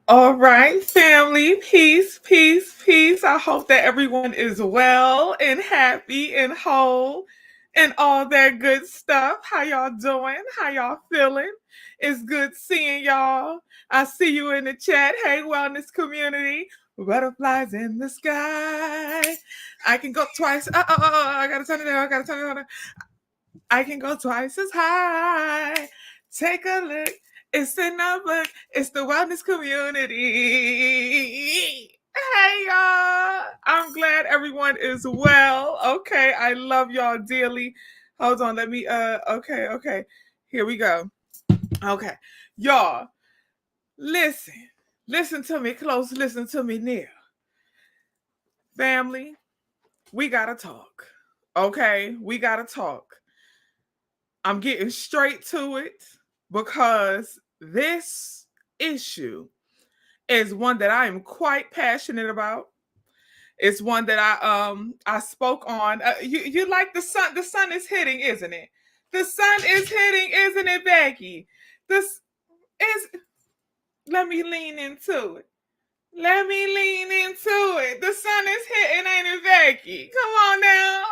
All right, family. Peace, peace, peace. I hope that everyone is well and happy and whole and all that good stuff. How y'all doing? How y'all feeling? It's good seeing y'all. I see you in the chat. Hey, wellness community. Butterflies in the sky. I can go twice. I gotta turn it down. I gotta turn it down. I can go twice as high. Take a look. It's in the book. It's the wellness community. Hey y'all. I'm glad everyone is well. Okay, I love y'all dearly. Hold on, let me okay. Here we go. Okay. Y'all, listen. Listen to me close, listen to me near. Family, we gotta talk. Okay? We gotta talk. I'm getting straight to it because this issue is one that I am quite passionate about. It's one that I spoke on. You like the sun? The sun is hitting, isn't it? The sun is hitting, isn't it, Becky? This is. Let me lean into it. Let me lean into it. The sun is hitting, ain't it, Becky? Come on now.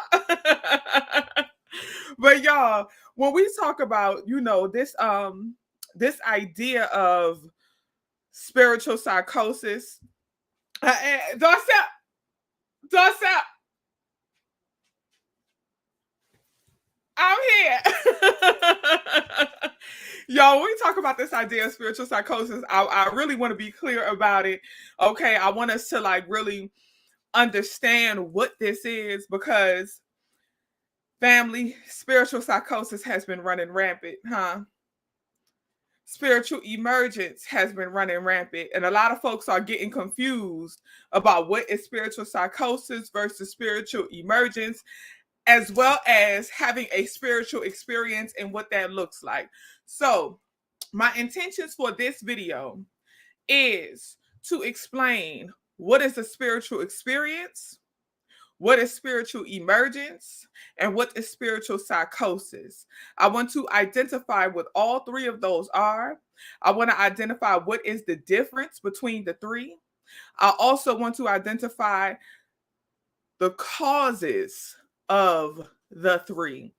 But y'all, when we talk about, this idea of spiritual psychosis, Dorset, I'm here. Y'all, when we talk about this idea of spiritual psychosis, I really want to be clear about it. Okay, I want us to really understand what this is because family, spiritual psychosis has been running rampant, huh? Spiritual emergence has been running rampant, and a lot of folks are getting confused about what is spiritual psychosis versus spiritual emergence, as well as having a spiritual experience and what that looks like. So, my intentions for this video is to explain what is a spiritual experience, what is spiritual emergence, and what is spiritual psychosis. I want to identify what all three of those are. I want to identify what is the difference between the three. I also want to identify the causes of the three.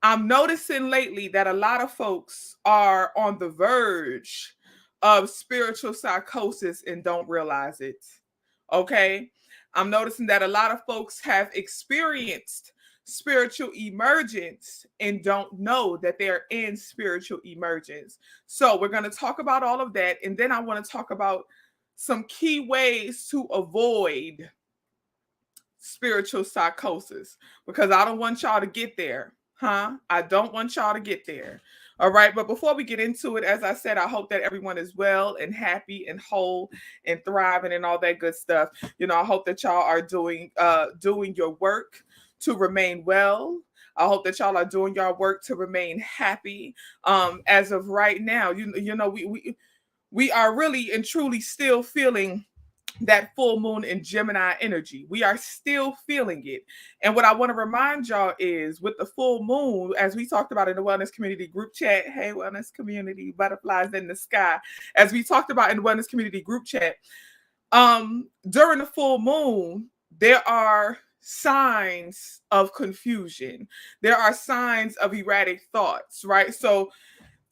I'm noticing lately that a lot of folks are on the verge of spiritual psychosis and don't realize it. Okay? I'm noticing that a lot of folks have experienced spiritual emergence and don't know that they're in spiritual emergence. So, we're going to talk about all of that. And then I want to talk about some key ways to avoid spiritual psychosis because I don't want y'all to get there. I don't want y'all to get there. All right. But before we get into it, as I said, I hope that everyone is well and happy and whole and thriving and all that good stuff. I hope that y'all are doing your work to remain well. I hope that y'all are doing your work to remain happy. As of right now, we are really and truly still feeling that full moon in Gemini energy. We are still feeling it. And what I want to remind y'all is with the full moon, as we talked about in the wellness community group chat, hey, wellness community, butterflies in the sky, as we talked about in the wellness community group chat, during the full moon, there are signs of confusion. There are signs of erratic thoughts, right? So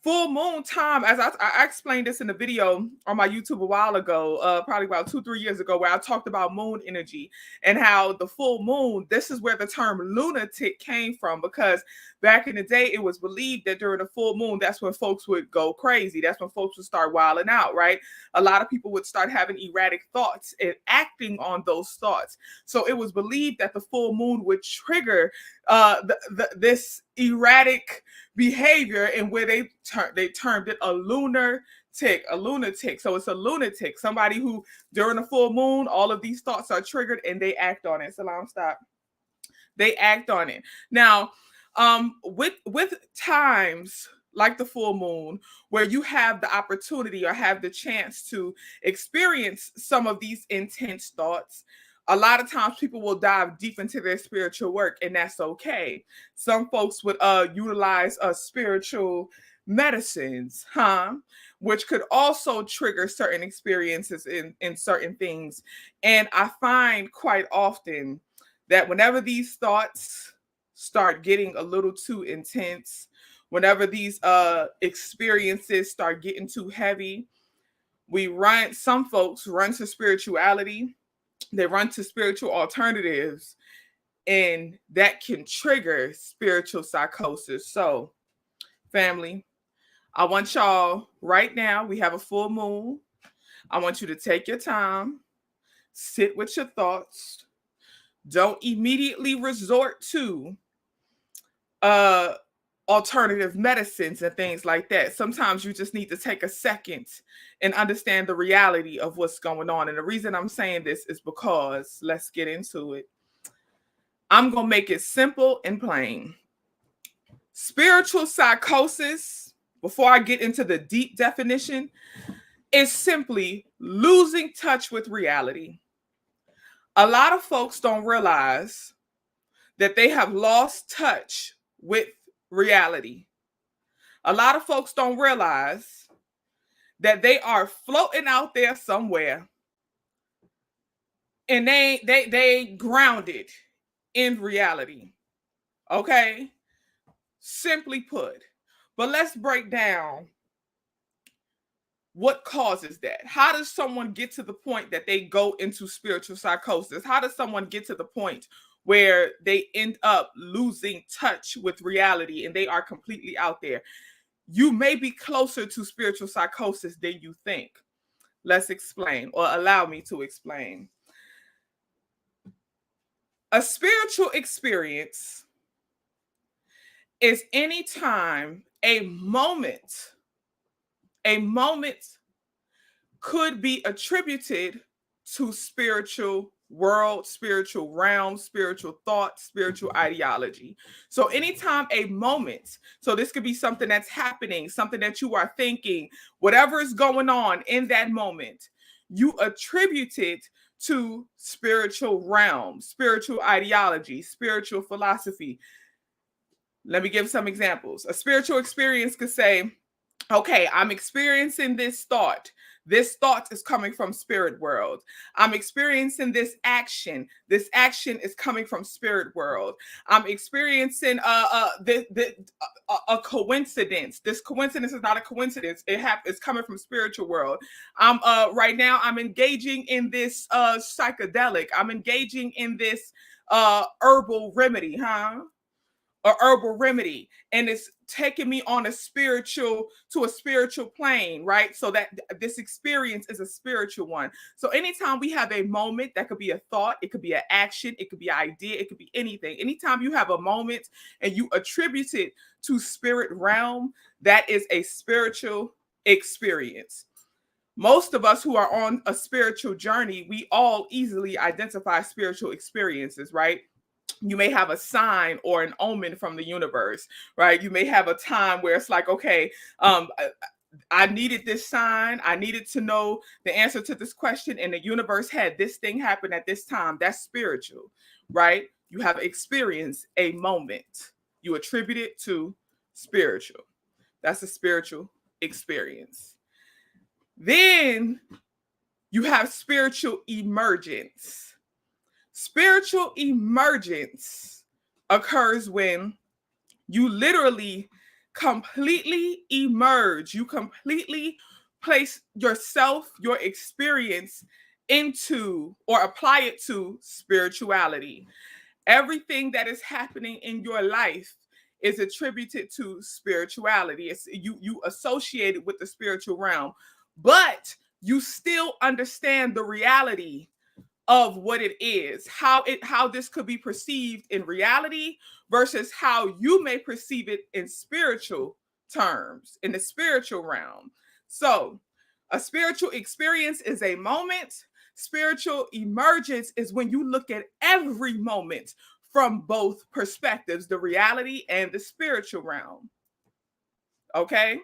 full moon time, as I explained this in the video on my YouTube a while ago, probably about 2-3 years ago, where I talked about moon energy and how the full moon, this is where the term lunatic came from, because back in the day, it was believed that during the full moon, that's when folks would go crazy. That's when folks would start wilding out, right? A lot of people would start having erratic thoughts and acting on those thoughts. So it was believed that the full moon would trigger this erratic behavior, and where they termed it a lunatic. So it's a lunatic, somebody who during the full moon, all of these thoughts are triggered and they act on it. Salam, stop. They act on it. Now, with times like the full moon, where you have the opportunity or have the chance to experience some of these intense thoughts, a lot of times people will dive deep into their spiritual work, and that's okay. Some folks would utilize spiritual medicines, which could also trigger certain experiences in certain things. And I find quite often that whenever these thoughts start getting a little too intense, whenever these experiences start getting too heavy, some folks run to spirituality, they run to spiritual alternatives, and that can trigger spiritual psychosis. So, family, I want y'all right now, we have a full moon. I want you to take your time, sit with your thoughts. Don't immediately resort to uh alternative medicines and things like that. Sometimes you just need to take a second and understand the reality of what's going on. And the reason I'm saying this is because, let's get into it. I'm going to make it simple and plain. Spiritual psychosis, before I get into the deep definition, is simply losing touch with reality. A lot of folks don't realize that they have lost touch with reality. A lot of folks don't realize that they are floating out there somewhere and they grounded in reality. Okay? Simply put. But let's break down what causes that. How does someone get to the point that they go into spiritual psychosis? How does someone get to the point where they end up losing touch with reality and they are completely out there? You may be closer to spiritual psychosis than you think. Let's explain, or allow me to explain. A spiritual experience is anytime a moment could be attributed to spiritual world, spiritual realm, spiritual thought, spiritual ideology. So anytime a moment, so this could be something that's happening, something that you are thinking, whatever is going on in that moment, you attribute it to spiritual realm, spiritual ideology, spiritual philosophy. Let me give some examples. A spiritual experience could say, okay, I'm experiencing this thought. This thought is coming from spirit world. I'm experiencing this action. This action is coming from spirit world. I'm experiencing a coincidence. This coincidence is not a coincidence. It's coming from spiritual world. Right now I'm engaging in this psychedelic. I'm engaging in this herbal remedy, and it's taking me on a spiritual plane, right? So that this experience is a spiritual one. So anytime we have a moment, that could be a thought, it could be an action, it could be an idea, it could be anything. Anytime you have a moment and you attribute it to spirit realm, that is a spiritual experience. Most of us who are on a spiritual journey, we all easily identify spiritual experiences, right? You may have a sign or an omen from the universe, right? You may have a time where it's like, okay, I needed this sign. I needed to know the answer to this question, and the universe had this thing happen at this time. That's spiritual, right? You have experienced a moment. You attribute it to spiritual. That's a spiritual experience. Then you have spiritual emergence. Spiritual emergence occurs when you literally completely emerge. You completely place yourself, your experience into or apply it to spirituality. Everything that is happening in your life is attributed to spirituality. It's you associate it with the spiritual realm, but you still understand the reality of what it is, how this could be perceived in reality versus how you may perceive it in spiritual terms, in the spiritual realm. So a spiritual experience is a moment. Spiritual emergence is when you look at every moment from both perspectives, the reality and the spiritual realm. Okay?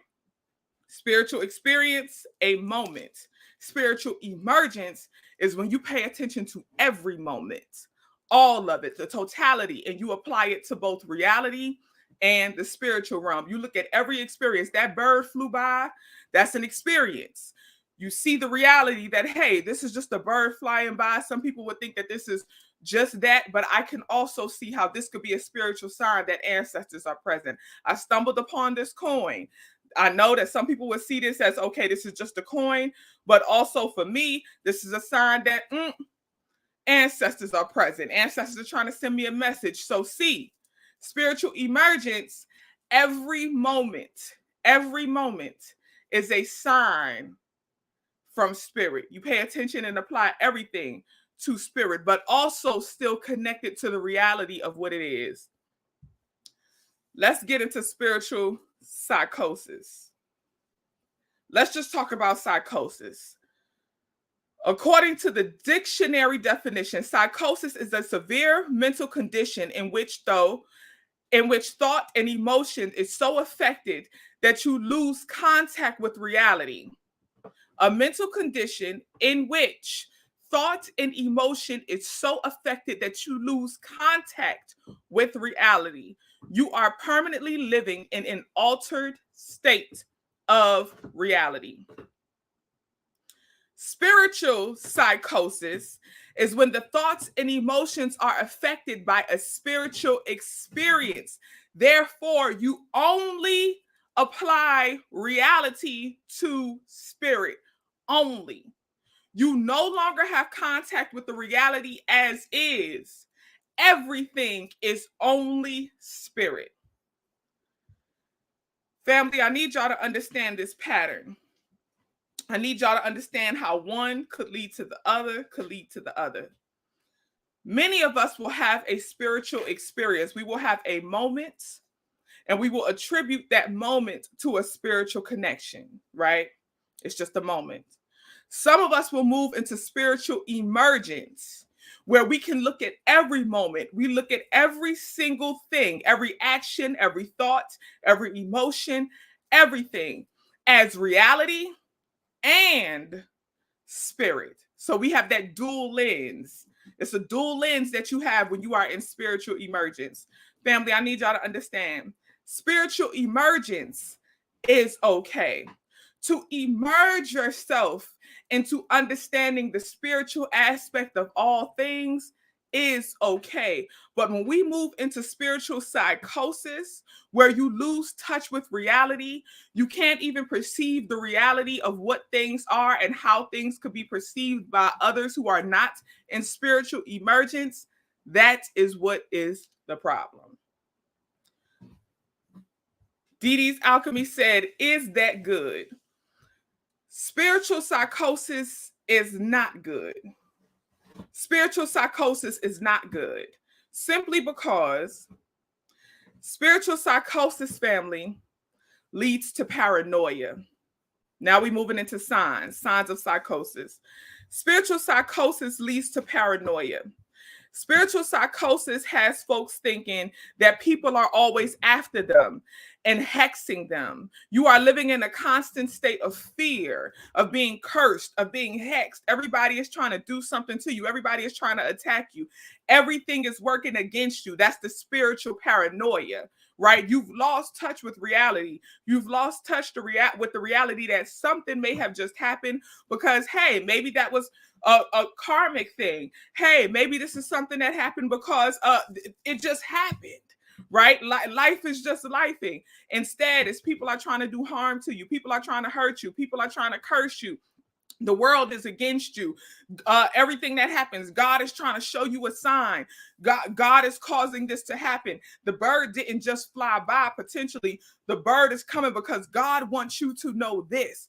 Spiritual experience, a moment. Spiritual emergence is when you pay attention to every moment, all of it, the totality, and you apply it to both reality and the spiritual realm. You look at every experience. That bird flew by, that's an experience. You see the reality that, hey, this is just a bird flying by. Some people would think that this is just that, but I can also see how this could be a spiritual sign that ancestors are present. I stumbled upon this coin. I know that some people would see this as, okay, this is just a coin, but also for me, this is a sign that ancestors are present. Ancestors are trying to send me a message. So see, spiritual emergence, every moment is a sign from spirit. You pay attention and apply everything to spirit, but also still connected to the reality of what it is. Let's get into spiritual psychosis. Let's just talk about psychosis. According to the dictionary definition, psychosis is a severe mental condition in which thought and emotion is so affected that you lose contact with reality. A mental condition in which thought and emotion is so affected that you lose contact with reality. You are permanently living in an altered state of reality. Spiritual psychosis is when the thoughts and emotions are affected by a spiritual experience. Therefore, you only apply reality to spirit only. You no longer have contact with the reality as is. Everything is only spirit. Family, I need y'all to understand this pattern. I need y'all to understand how one could lead to the other, could lead to the other. Many of us will have a spiritual experience. We will have a moment, and we will attribute that moment to a spiritual connection, right? It's just a moment. Some of us will move into spiritual emergence, where we can look at every moment. We look at every single thing, every action, every thought, every emotion, everything as reality and spirit. So we have that dual lens. It's a dual lens that you have when you are in spiritual emergence. Family, I need y'all to understand. Spiritual emergence is okay. To emerge yourself into understanding the spiritual aspect of all things is okay. But when we move into spiritual psychosis, where you lose touch with reality, you can't even perceive the reality of what things are and how things could be perceived by others who are not in spiritual emergence, that is what is the problem. Dee Dee's Alchemy said, is that good? Spiritual psychosis is not good. Spiritual psychosis is not good. Simply because spiritual psychosis, family, leads to paranoia. Now we're moving into signs of psychosis. Spiritual psychosis leads to paranoia. Spiritual psychosis has folks thinking that people are always after them and hexing them. You are living in a constant state of fear, of being cursed, of being hexed. Everybody is trying to do something to you. Everybody is trying to attack you. Everything is working against you. That's the spiritual paranoia, right? You've lost touch with reality. You've lost touch with the reality that something may have just happened because, hey, maybe that was a karmic thing. Hey, maybe this is something that happened because it just happened, right? Life is just lifing. Instead, it's people are trying to do harm to you. People are trying to hurt you. People are trying to curse you. The world is against you. Everything that happens, God is trying to show you a sign. God is causing this to happen. The bird didn't just fly by potentially. The bird is coming because God wants you to know this.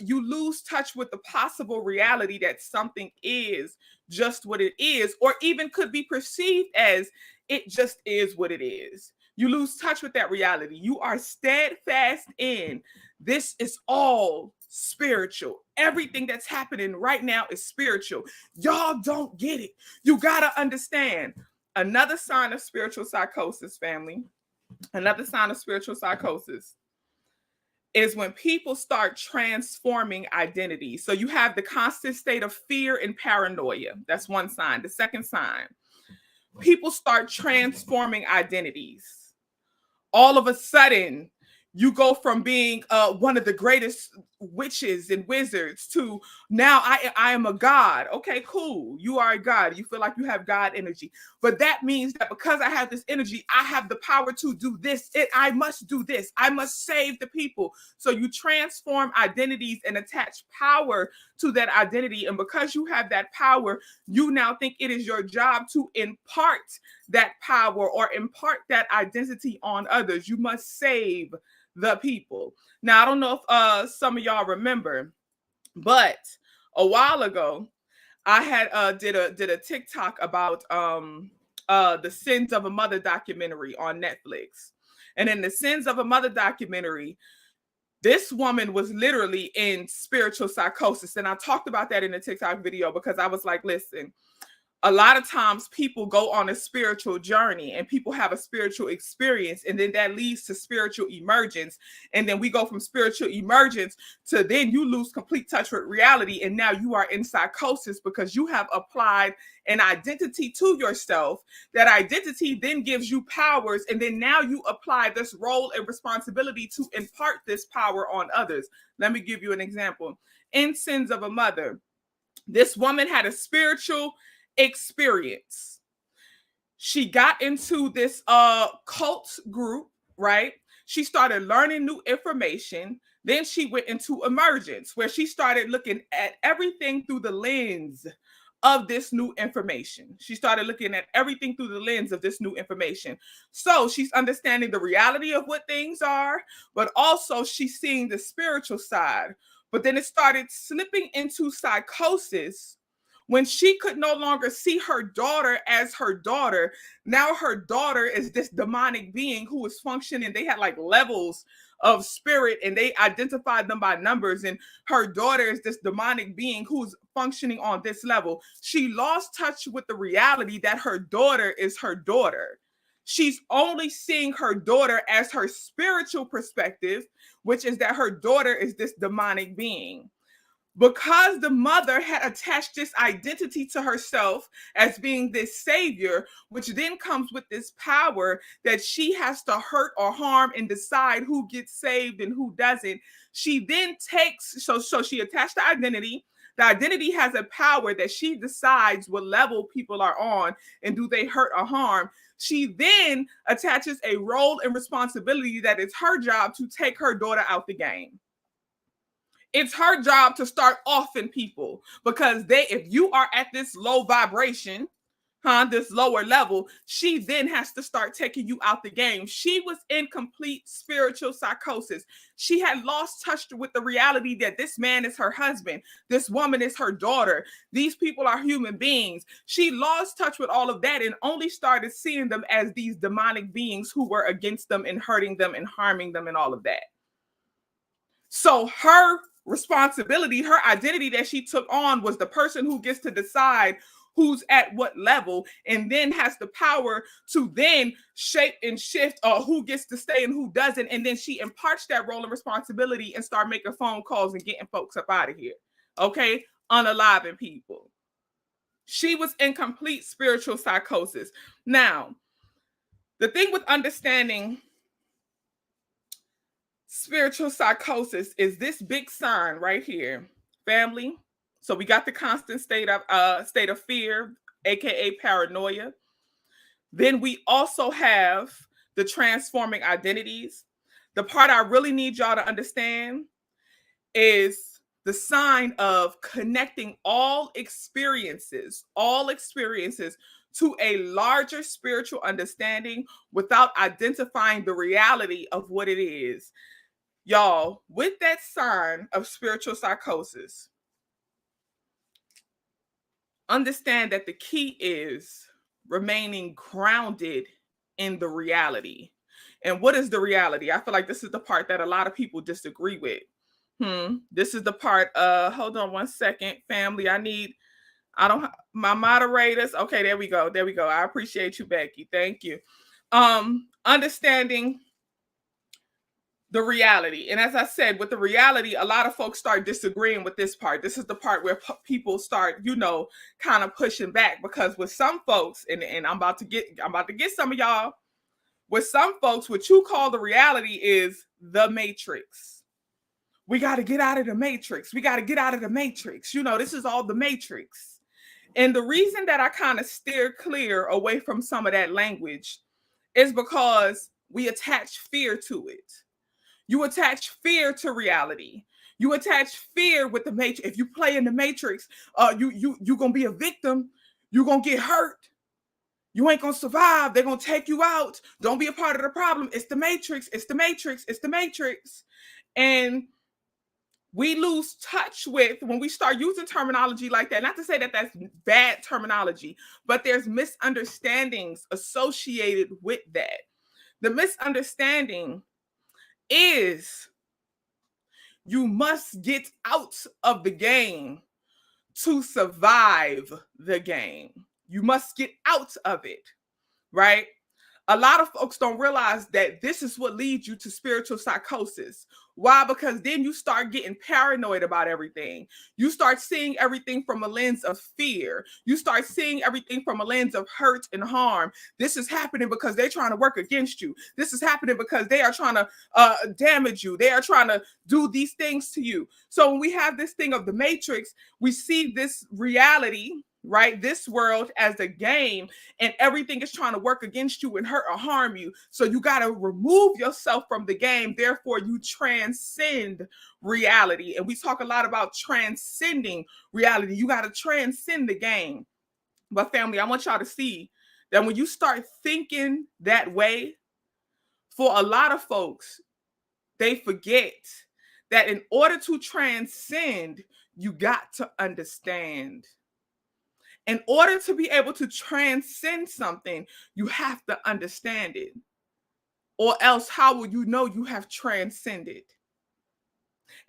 You lose touch with the possible reality that something is just what it is, or even could be perceived as it just is what it is. You lose touch with that reality. You are steadfast in this is all spiritual. Everything that's happening right now is spiritual. Y'all don't get it. You gotta understand. Another sign of spiritual psychosis, family. Another sign of spiritual psychosis is when people start transforming identity. So you have the constant state of fear and paranoia. That's one sign. The second sign, people start transforming identities. all of a sudden you go from being one of the greatest witches and wizards to now I am a god. Okay, cool. You are a god. You feel like you have God energy. But that means that because I have this energy, I have the power to do this. I must do this. I must save the people. So you transform identities and attach power to that identity. And because you have that power, you now think it is your job to impart that power or impart that identity on others. You must save the people. Now, I don't know if some of y'all remember, but a while ago, I had did a TikTok about the Sins of a Mother documentary on Netflix. And in the Sins of a Mother documentary, this woman was literally in spiritual psychosis. And I talked about that in the TikTok video because I was like, listen, a lot of times people go on a spiritual journey and people have a spiritual experience, and then that leads to spiritual emergence. And then we go from spiritual emergence to then you lose complete touch with reality. And now you are in psychosis because you have applied an identity to yourself. That identity then gives you powers. And then now you apply this role and responsibility to impart this power on others. Let me give you an example. In Sins of a Mother, this woman had a spiritual experience. She got into this cult group, right? She started learning new information. Then she went into Emergence, where she started looking at everything through the lens of this new information. She started looking at everything through the lens of this new information. So she's understanding the reality of what things are, but also she's seeing the spiritual side. But then it started slipping into psychosis when she could no longer see her daughter as her daughter. Now her daughter is this demonic being who is functioning. They had like levels of spirit and they identified them by numbers. And her daughter is this demonic being who's functioning on this level. She lost touch with the reality that her daughter is her daughter. She's only seeing her daughter as her spiritual perspective, which is that her daughter is this demonic being. Because the mother had attached this identity to herself as being this savior, which then comes with this power that she has to hurt or harm and decide who gets saved and who doesn't. She then takes, so she attached the identity. The identity has a power that she decides what level people are on and do they hurt or harm. She then attaches a role and responsibility that it's her job to take her daughter out the game. It's her job to start offing people because if you are at this low vibration, this lower level, she then has to start taking you out the game. She was in complete spiritual psychosis. She had lost touch with the reality that this man is her husband. This woman is her daughter. These people are human beings. She lost touch with all of that and only started seeing them as these demonic beings who were against them and hurting them and harming them and all of that. So her responsibility, her identity that she took on was the person who gets to decide who's at what level and then has the power to then shape and shift who gets to stay and who doesn't. And then she imparts that role and responsibility and start making phone calls and getting folks up out of here. Okay? Unaliving people. She was in complete spiritual psychosis. Now, the thing with understanding spiritual psychosis is this big sign right here, family. So we got the constant state of fear, aka paranoia. Then we also have the transforming identities. The part I really need y'all to understand is the sign of connecting all experiences to a larger spiritual understanding without identifying the reality of what it is. Y'all, with that sign of spiritual psychosis, understand that the key is remaining grounded in the reality. And what is the reality? I feel like this is the part that a lot of people disagree with. This is the part, hold on one second, family. My moderators. Okay, there we go. I appreciate you, Becky. Thank you. Understanding the reality. And as I said, with the reality, a lot of folks start disagreeing with this part. This is the part where people start, kind of pushing back, because with some folks, and I'm about to get some of y'all, With some folks, what you call the reality is the matrix. We got to get out of the matrix. We got to get out of the matrix. You know, this is all the matrix. And the reason that I kind of steer clear away from some of that language is because we attach fear to it. You attach fear to reality. You attach fear with the matrix. If you play in the matrix, you gonna be a victim. You're gonna get hurt. You ain't gonna survive. They're gonna take you out. Don't be a part of the problem. It's the matrix. It's the matrix. It's the matrix. And we lose touch with when we start using terminology like that. Not to say that that's bad terminology, but there's misunderstandings associated with that. The misunderstanding is you must get out of the game to survive the game. You must get out of it, right? A lot of folks don't realize that this is what leads you to spiritual psychosis. Why? Because then you start getting paranoid about everything. You start seeing everything from a lens of fear. You start seeing everything from a lens of hurt and harm. This is happening because they're trying to work against you. This is happening because they are trying to damage you. They are trying to do these things to you. So when we have this thing of the matrix, we see this reality, right? This world as a game, and everything is trying to work against you and hurt or harm you. So you got to remove yourself from the game. Therefore, you transcend reality. And we talk a lot about transcending reality. You got to transcend the game. But family, I want y'all to see that when you start thinking that way, for a lot of folks, they forget that in order to transcend, you got to understand. In order to be able to transcend something, you have to understand it. Or else, how will you know you have transcended?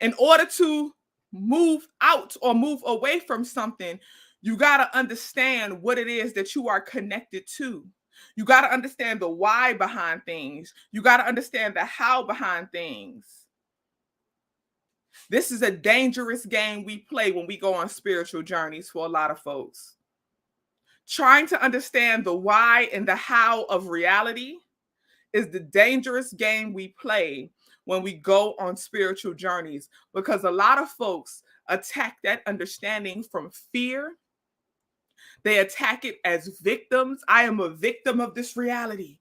In order to move out or move away from something, you got to understand what it is that you are connected to. You got to understand the why behind things. You got to understand the how behind things. This is a dangerous game we play when we go on spiritual journeys for a lot of folks. Trying to understand the why and the how of reality is the dangerous game we play when we go on spiritual journeys, because a lot of folks attack that understanding from fear. They attack it as victims. I am a victim of this reality.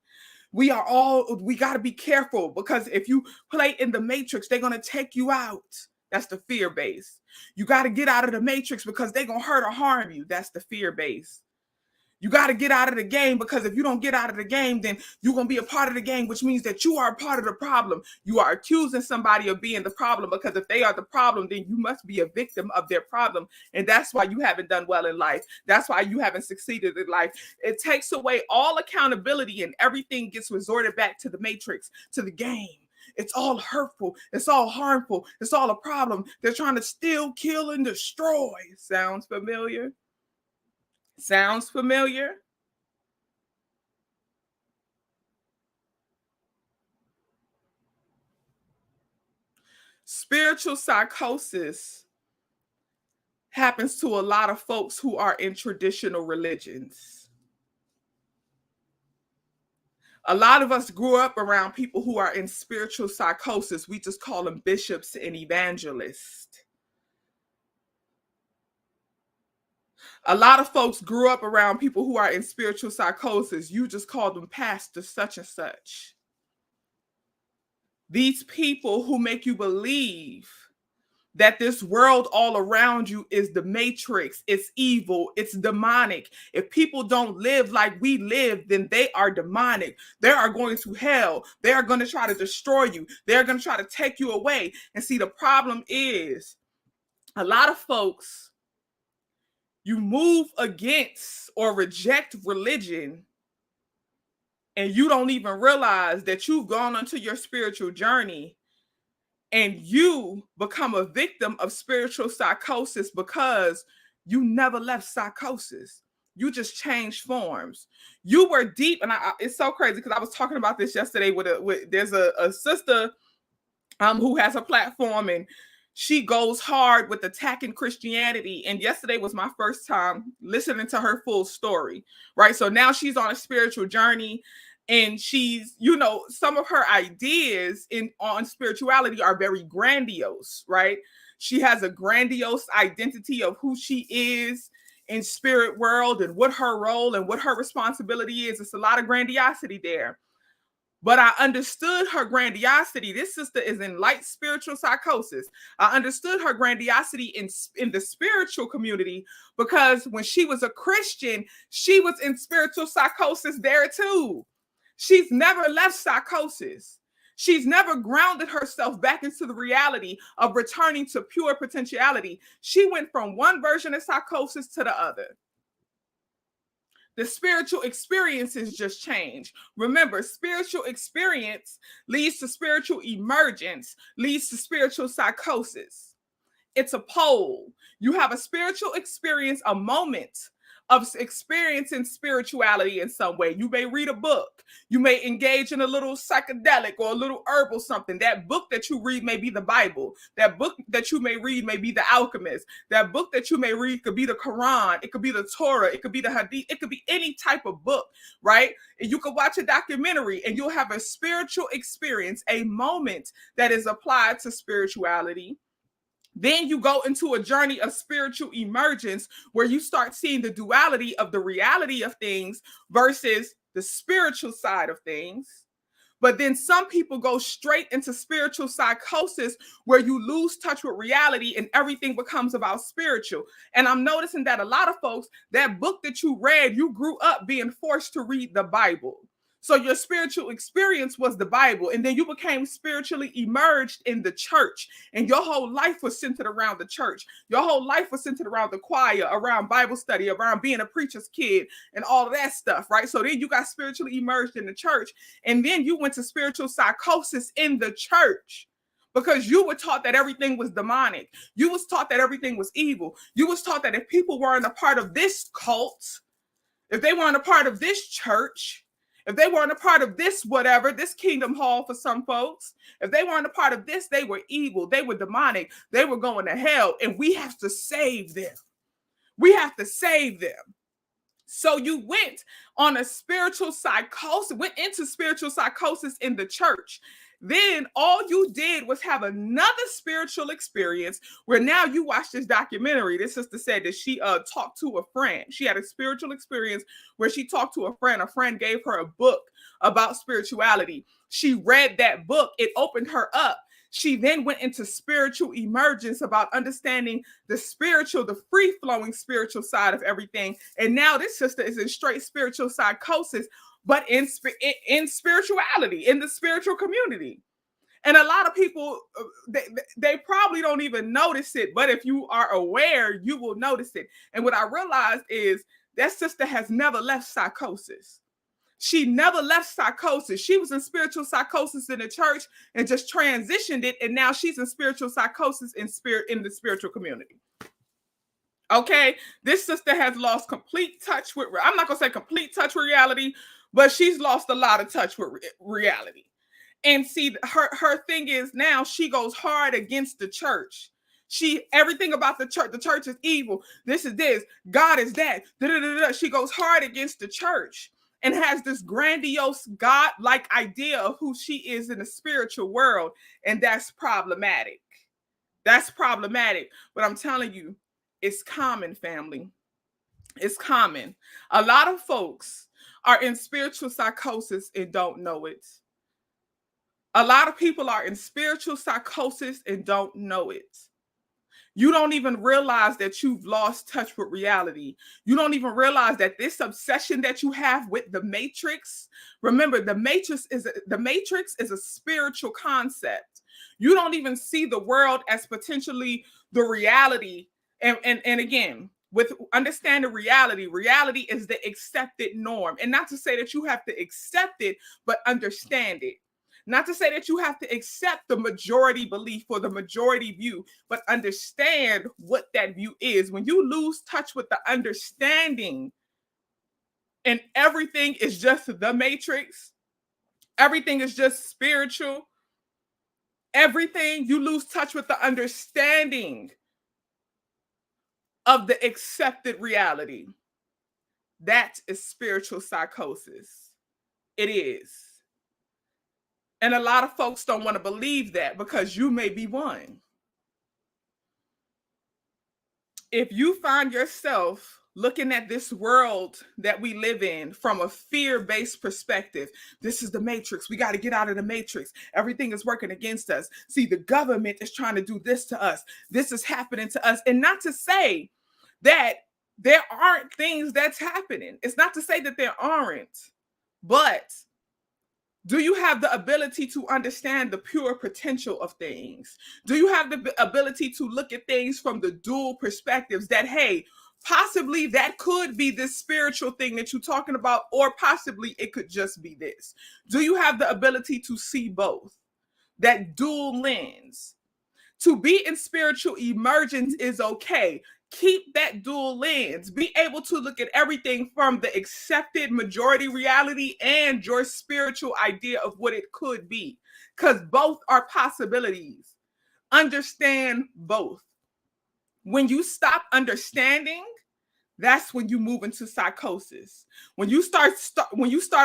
We got to be careful, because if you play in the matrix, they're going to take you out. That's the fear base. You got to get out of the matrix because they're going to hurt or harm you. That's the fear base. You got to get out of the game, because if you don't get out of the game, then you're going to be a part of the game, which means that you are a part of the problem. You are accusing somebody of being the problem, because if they are the problem, then you must be a victim of their problem. And that's why you haven't done well in life. That's why you haven't succeeded in life. It takes away all accountability, and everything gets resorted back to the matrix, to the game. It's all hurtful. It's all harmful. It's all a problem. They're trying to steal, kill, and destroy. Sounds familiar? Sounds familiar? Spiritual psychosis happens to a lot of folks who are in traditional religions. A lot of us grew up around people who are in spiritual psychosis. We just call them bishops and evangelists. A lot of folks grew up around people who are in spiritual psychosis. You just call them pastor such and such. These people who make you believe that this world all around you is the matrix, it's evil, it's demonic. If people don't live like we live, then they are demonic. They are going to hell. They are going to try to destroy you. They're going to try to take you away. And see, the problem is a lot of folks, you move against or reject religion, and you don't even realize that you've gone onto your spiritual journey, and you become a victim of spiritual psychosis because you never left psychosis. You just changed forms. You were deep, and it's so crazy because I was talking about this yesterday with there's a sister who has a platform, and she goes hard with attacking Christianity. And yesterday was my first time listening to her full story, right? So now she's on a spiritual journey, And she's, some of her ideas on spirituality are very grandiose, right? She has a grandiose identity of who she is in spirit world and what her role and what her responsibility is. It's a lot of grandiosity there. But I understood her grandiosity. This sister is in light spiritual psychosis. I understood her grandiosity in the spiritual community because when she was a Christian, she was in spiritual psychosis there too. She's never left psychosis. She's never grounded herself back into the reality of returning to pure potentiality. She went from one version of psychosis to the other. The spiritual experiences just change. Remember, spiritual experience leads to spiritual emergence, leads to spiritual psychosis. It's a pole. You have a spiritual experience, a moment of experiencing spirituality in some way. You may read a book. You may engage in a little psychedelic or a little herbal something. That book that you read may be the Bible. That book that you may read may be The Alchemist. That book that you may read could be the Quran. It could be the Torah. It could be the Hadith. It could be any type of book, right? And you could watch a documentary and you'll have a spiritual experience, a moment that is applied to spirituality. Then you go into a journey of spiritual emergence where you start seeing the duality of the reality of things versus the spiritual side of things. But then some people go straight into spiritual psychosis where you lose touch with reality and everything becomes about spiritual. And I'm noticing that a lot of folks, that book that you read, you grew up being forced to read the Bible. So your spiritual experience was the Bible, and then you became spiritually emerged in the church, and your whole life was centered around the church. Your whole life was centered around the choir, around Bible study, around being a preacher's kid, and all of that stuff, right? So then you got spiritually immersed in the church, and then you went to spiritual psychosis in the church. Because you were taught that everything was demonic. You was taught that everything was evil. You was taught that if people weren't a part of this cult, if they weren't a part of this church, if they weren't a part of this whatever, this kingdom hall for some folks, if they weren't a part of this, they were evil, they were demonic, they were going to hell, and we have to save them. We have to save them. So you went on a spiritual psychosis, went into spiritual psychosis in the church. Then all you did was have another spiritual experience where now you watch this documentary. This sister said that she talked to a friend. She had a spiritual experience where she talked to a friend. A friend gave her a book about spirituality. She read that book. It opened her up. She then went into spiritual emergence about understanding the spiritual, the free-flowing spiritual side of everything. And now this sister is in straight spiritual psychosis, but in spirituality, in the spiritual community. And a lot of people, they probably don't even notice it, but if you are aware, you will notice it. And what I realized is that sister has never left psychosis. She never left psychosis. She was in spiritual psychosis in the church and just transitioned it. And now she's in spiritual psychosis in the spiritual community. Okay. This sister has lost complete touch with, I'm not going to say complete touch with reality, but she's lost a lot of touch with reality. And see, her thing is now she goes hard against the church. Everything about the church is evil. This is this. God is that. She goes hard against the church and has this grandiose God-like idea of who she is in the spiritual world. And that's problematic. That's problematic. But I'm telling you, it's common, family. It's common. A lot of folks are in spiritual psychosis and don't know it. A lot of people are in spiritual psychosis and don't know it. You don't even realize that you've lost touch with reality. You don't even realize that this obsession that you have with the matrix, remember, the matrix is a spiritual concept. You don't even see the world as potentially the reality. And again, with understanding reality is the accepted norm. And not to say that you have to accept it, but understand it. Not to say that you have to accept the majority belief or the majority view, but understand what that view is. When you lose touch with the understanding and everything is just the matrix, everything is just spiritual, everything, you lose touch with the understanding of the accepted reality. That is spiritual psychosis. It is. And a lot of folks don't want to believe that because you may be one. If you find yourself looking at this world that we live in from a fear-based perspective, this is the matrix. We got to get out of the matrix. Everything is working against us. See, the government is trying to do this to us. This is happening to us. And not to say that there aren't things that's happening. It's not to say that there aren't, but do you have the ability to understand the pure potential of things? Do you have the ability to look at things from the dual perspectives that, hey, possibly that could be this spiritual thing that you're talking about, or possibly it could just be this? Do you have the ability to see both? That dual lens. To be in spiritual emergence is okay. Keep that dual lens. Be able to look at everything from the accepted majority reality and your spiritual idea of what it could be, because both are possibilities. Understand both. When you stop understanding, that's when you move into psychosis. When you start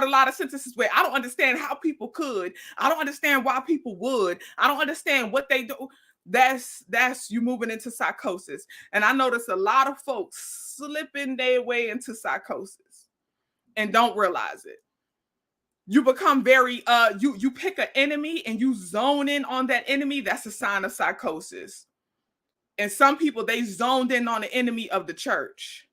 a lot of sentences where I don't understand how people could, I don't understand why people would, I don't understand what they do. That's you moving into psychosis. And I notice a lot of folks slipping their way into psychosis and don't realize it. You become very you pick an enemy and you zone in on that enemy. That's a sign of psychosis. And some people, they zoned in on the enemy of the church.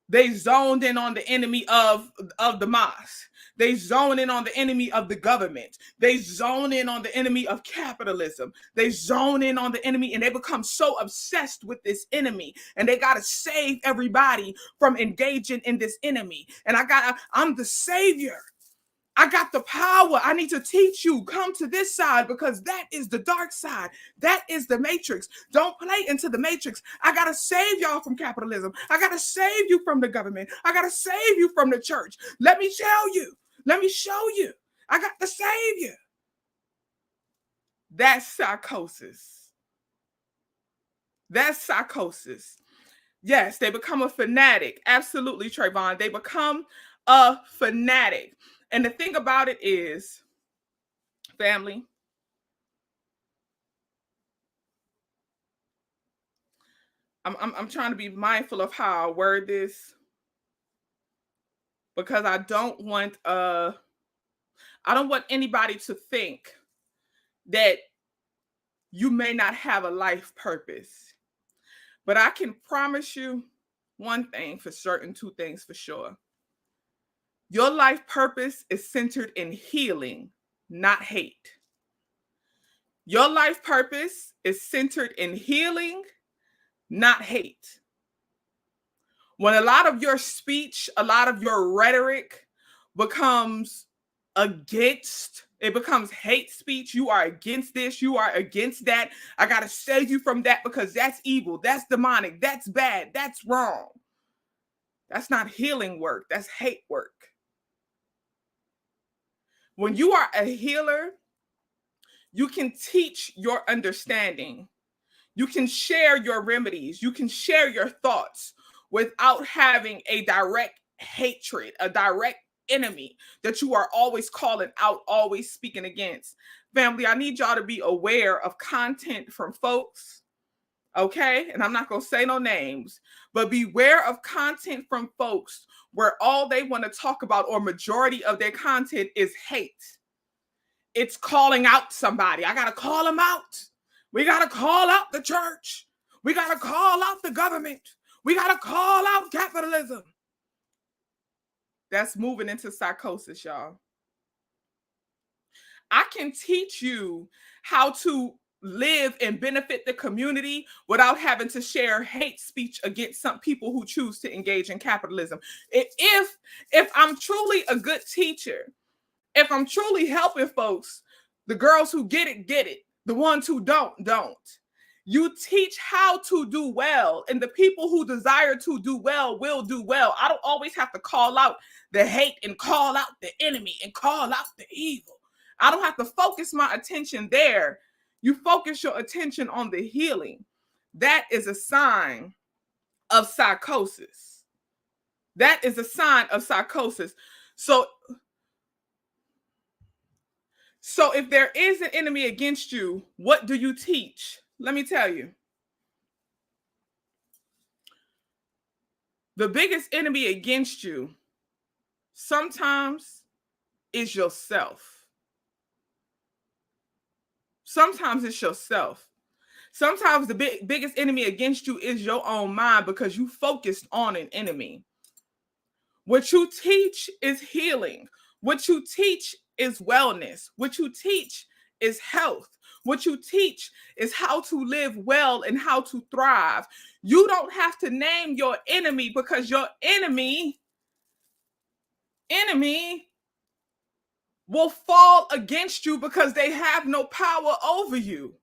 They zoned in on the enemy of the mosque. They zone in on the enemy of the government. They zone in on the enemy of capitalism. They zone in on the enemy, and they become so obsessed with this enemy, and they got to save everybody from engaging in this enemy. And I'm the savior. I got the power. I need to teach you. Come to this side because that is the dark side. That is the matrix. Don't play into the matrix. I got to save y'all from capitalism. I got to save you from the government. I got to save you from the church. Let me tell you. Let me show you. I got to save you. That's psychosis. That's psychosis. Yes, they become a fanatic. Absolutely, Trayvon. They become a fanatic. And the thing about it is, family, I'm trying to be mindful of how I word this, because I don't want anybody to think that you may not have a life purpose. But I can promise you one thing for certain, two things for sure. Your life purpose is centered in healing, not hate. Your life purpose is centered in healing, not hate. When a lot of your speech, a lot of your rhetoric becomes it becomes hate speech. You are against this, you are against that. I got to save you from that because that's evil, that's demonic, that's bad, that's wrong. That's not healing work, that's hate work. When you are a healer, you can teach your understanding. You can share your remedies. You can share your thoughts without having a direct hatred, a direct enemy that you are always calling out, always speaking against. Family, I need y'all to be aware of content from folks, okay? And I'm not going to say no names, but beware of content from folks where all they want to talk about, or majority of their content, is hate. It's calling out somebody. I got to call them out. We got to call out the church. We got to call out the government. We got to call out capitalism. That's moving into psychosis, y'all. I can teach you how to live and benefit the community without having to share hate speech against some people who choose to engage in capitalism. If I'm truly a good teacher, if I'm truly helping folks, the girls who get it, the ones who don't. You teach how to do well, and the people who desire to do well will do well. I don't always have to call out the hate and call out the enemy and call out the evil. I don't have to focus my attention there. You focus your attention on the healing. That is a sign of psychosis. That is a sign of psychosis. So So if there is an enemy against you, what do you teach? Let me tell you. The biggest enemy against you sometimes is yourself. Sometimes it's yourself. Sometimes the biggest enemy against you is your own mind because you focused on an enemy. What you teach is healing. What you teach is wellness. What you teach is health. What you teach is how to live well and how to thrive. You don't have to name your enemy because your enemy will fall against you because they have no power over you.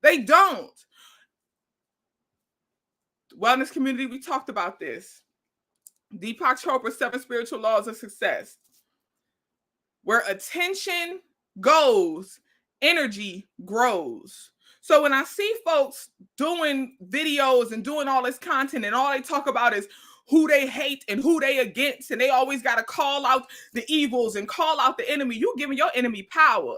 They don't. Wellness community, we talked about this. Deepak Chopra's 7 spiritual laws of success. Where attention goes, energy grows. So when I see folks doing videos and doing all this content and all they talk about is who they hate and who they against, and they always got to call out the evils and call out the enemy, you giving your enemy power.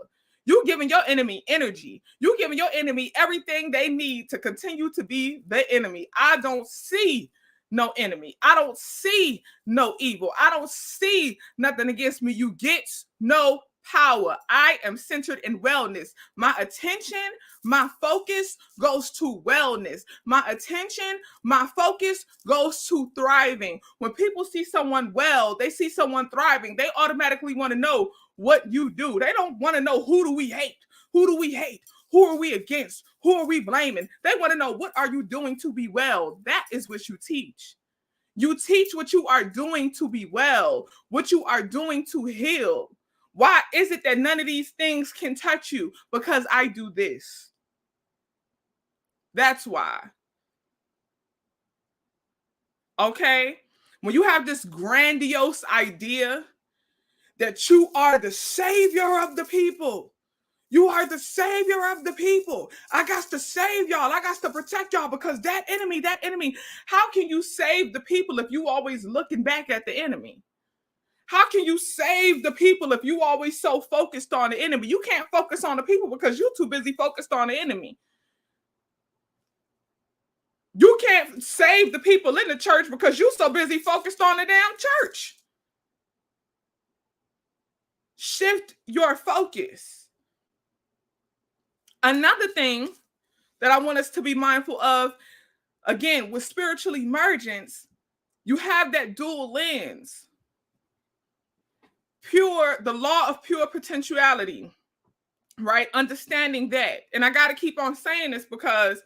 You giving your enemy energy. You giving your enemy everything they need to continue to be the enemy. I don't see no enemy. I don't see no evil. I don't see nothing against me. You get no power. I am centered in wellness. My attention, my focus goes to wellness. My attention, my focus goes to thriving. When people see someone well, they see someone thriving, they automatically want to know what you do. They don't want to know who do we hate? Who do we hate? Who are we against? Who are we blaming? They want to know, what are you doing to be well? That is what you teach. You teach what you are doing to be well, what you are doing to heal. Why is it that none of these things can touch you? Because I do this. That's why. Okay? When you have this grandiose idea that you are the savior of the people, you are the savior of the people. I got to save y'all. I got to protect y'all because that enemy, how can you save the people if you always looking back at the enemy? How can you save the people if you always so focused on the enemy? You can't focus on the people because you're too busy focused on the enemy. You can't save the people in the church because you're so busy focused on the damn church. Shift your focus. Another thing that I want us to be mindful of, again, with spiritual emergence, you have that dual lens. The law of pure potentiality, right? Understanding that. And I got to keep on saying this because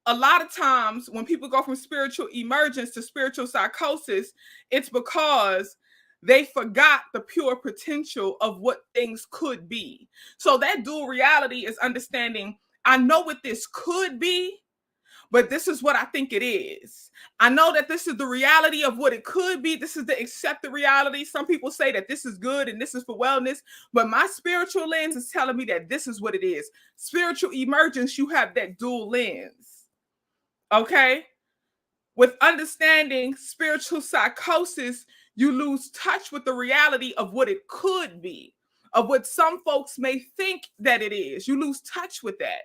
a lot of times when people go from spiritual emergence to spiritual psychosis, it's because they forgot the pure potential of what things could be. So that dual reality is understanding, I know what this could be, but this is what I think it is. I know that this is the reality of what it could be. This is the accepted reality. Some people say that this is good and this is for wellness, but my spiritual lens is telling me that this is what it is. Spiritual emergence, you have that dual lens. Okay? With understanding spiritual psychosis, you lose touch with the reality of what it could be, of what some folks may think that it is. You lose touch with that.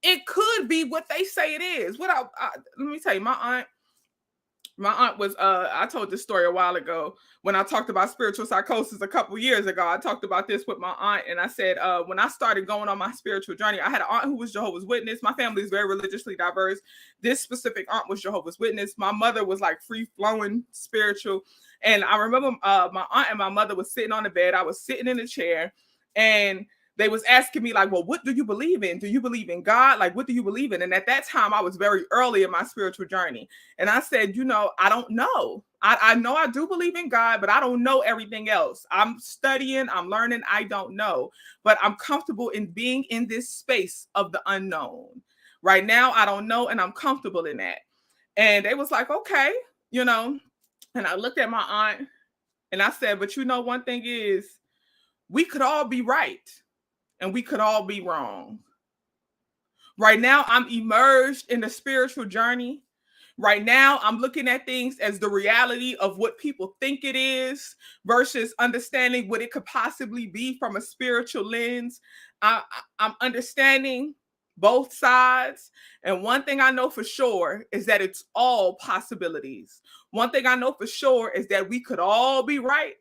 It could be what they say it is. Let me tell you, my aunt was, I told this story a while ago when I talked about spiritual psychosis a couple years ago. I talked about this with my aunt, and I said, when I started going on my spiritual journey, I had an aunt who was Jehovah's Witness. My family is very religiously diverse. This specific aunt was Jehovah's Witness. My mother was like free-flowing spiritual. And I remember my aunt and my mother was sitting on the bed. I was sitting in a chair, and they was asking me like, well, what do you believe in? Do you believe in God? Like, what do you believe in? And at that time, I was very early in my spiritual journey. And I said, I don't know. I know I do believe in God, but I don't know everything else. I'm studying, I'm learning, I don't know. But I'm comfortable in being in this space of the unknown. Right now, I don't know, and I'm comfortable in that. And they was like, okay, and I looked at my aunt and I said, but one thing is, we could all be right. And we could all be wrong. Right now, I'm immersed in the spiritual journey Right now, I'm looking at things as the reality of what people think it is versus understanding what it could possibly be from a spiritual lens. I'm understanding both sides. And one thing I know for sure is that it's all possibilities. One thing I know for sure is that we could all be right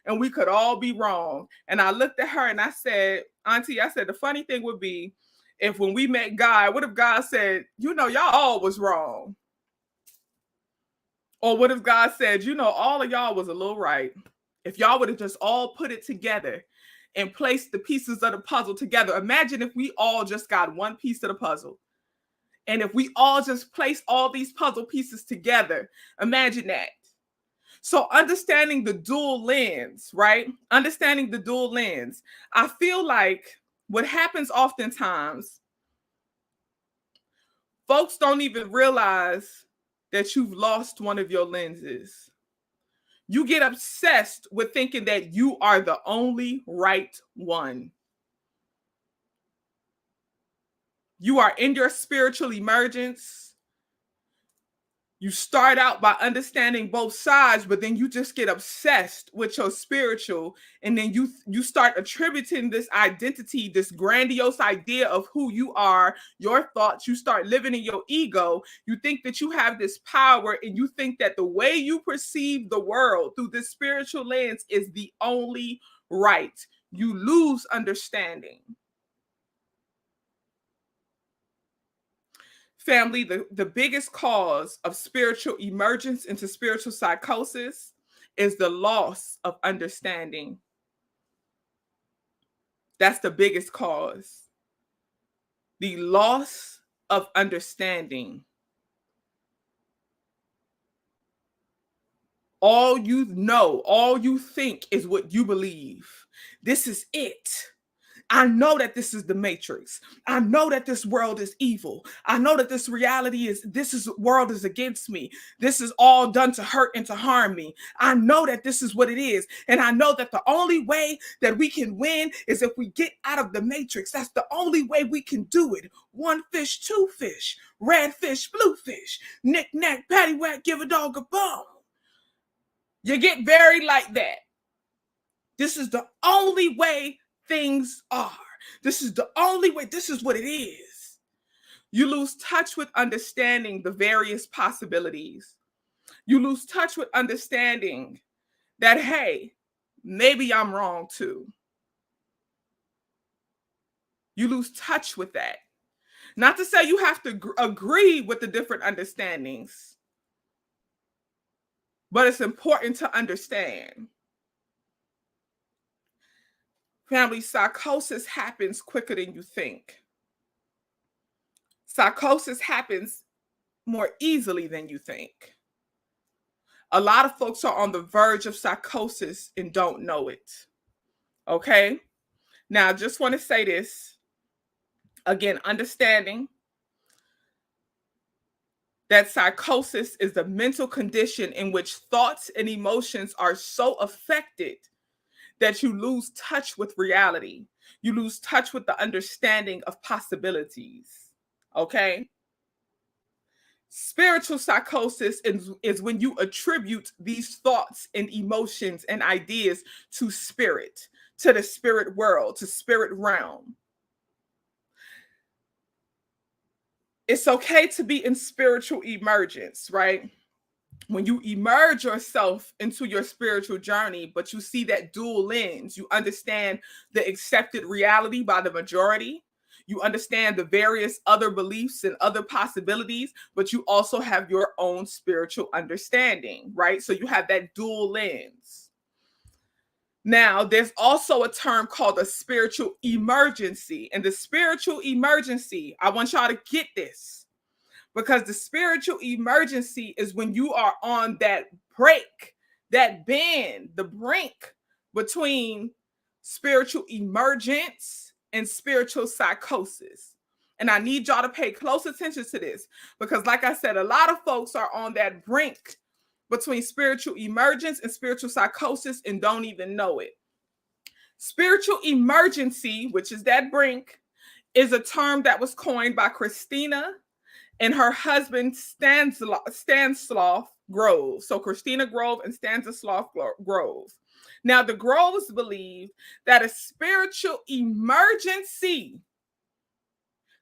and we could all be wrong. And I looked at her and I said, Auntie, I said, the funny thing would be if when we met God, what if God said, y'all all was wrong? Or what if God said, all of y'all was a little right? If y'all would have just all put it together and placed the pieces of the puzzle together. Imagine if we all just got one piece of the puzzle. And if we all just place all these puzzle pieces together, imagine that. So understanding the dual lens, right? Understanding the dual lens. I feel like what happens oftentimes, folks don't even realize that you've lost one of your lenses. You get obsessed with thinking that you are the only right one. You are in your spiritual emergence. You start out by understanding both sides, but then you just get obsessed with your spiritual, and then you start attributing this identity, this grandiose idea of who you are, your thoughts. You start living in your ego. You think that you have this power, and you think that the way you perceive the world through this spiritual lens is the only right. You lose understanding. Family, the biggest cause of spiritual emergence into spiritual psychosis is the loss of understanding. That's the biggest cause. The loss of understanding. All you know, all you think is what you believe. This is it. I know that this is the matrix. I know that this world is evil. I know that this reality is, world is against me. This is all done to hurt and to harm me. I know that this is what it is. And I know that the only way that we can win is if we get out of the matrix. That's the only way we can do it. One fish, two fish, red fish, blue fish, knick knack, paddywhack, give a dog a bone. You get very like that. This is the only way things are. This is the only way. This is what it is. You lose touch with understanding the various possibilities. You lose touch with understanding that, hey, maybe I'm wrong too. You lose touch with that. Not to say you have to agree with the different understandings, but it's important to understand. Family, psychosis happens quicker than you think. Psychosis happens more easily than you think. A lot of folks are on the verge of psychosis and don't know it. Okay? Now, I just want to say this. Again, understanding that psychosis is the mental condition in which thoughts and emotions are so affected that you lose touch with reality. You lose touch with the understanding of possibilities. Okay? Spiritual psychosis is when you attribute these thoughts and emotions and ideas to spirit, to the spirit world, to spirit realm. It's okay to be in spiritual emergence, right? When you emerge yourself into your spiritual journey, but you see that dual lens, you understand the accepted reality by the majority. You understand the various other beliefs and other possibilities, but you also have your own spiritual understanding, right? So you have that dual lens. Now, there's also a term called a spiritual emergency. And the spiritual emergency, I want y'all to get this, because the spiritual emergency is when you are on that break, that bend, the brink between spiritual emergence and spiritual psychosis. And I need y'all to pay close attention to this, because like I said, a lot of folks are on that brink between spiritual emergence and spiritual psychosis and don't even know it. Spiritual emergency, which is that brink, is a term that was coined by Christina and her husband Stanislav Grove. So Christina Grove and Stanislav Grove. Now, the Groves believe that a spiritual emergency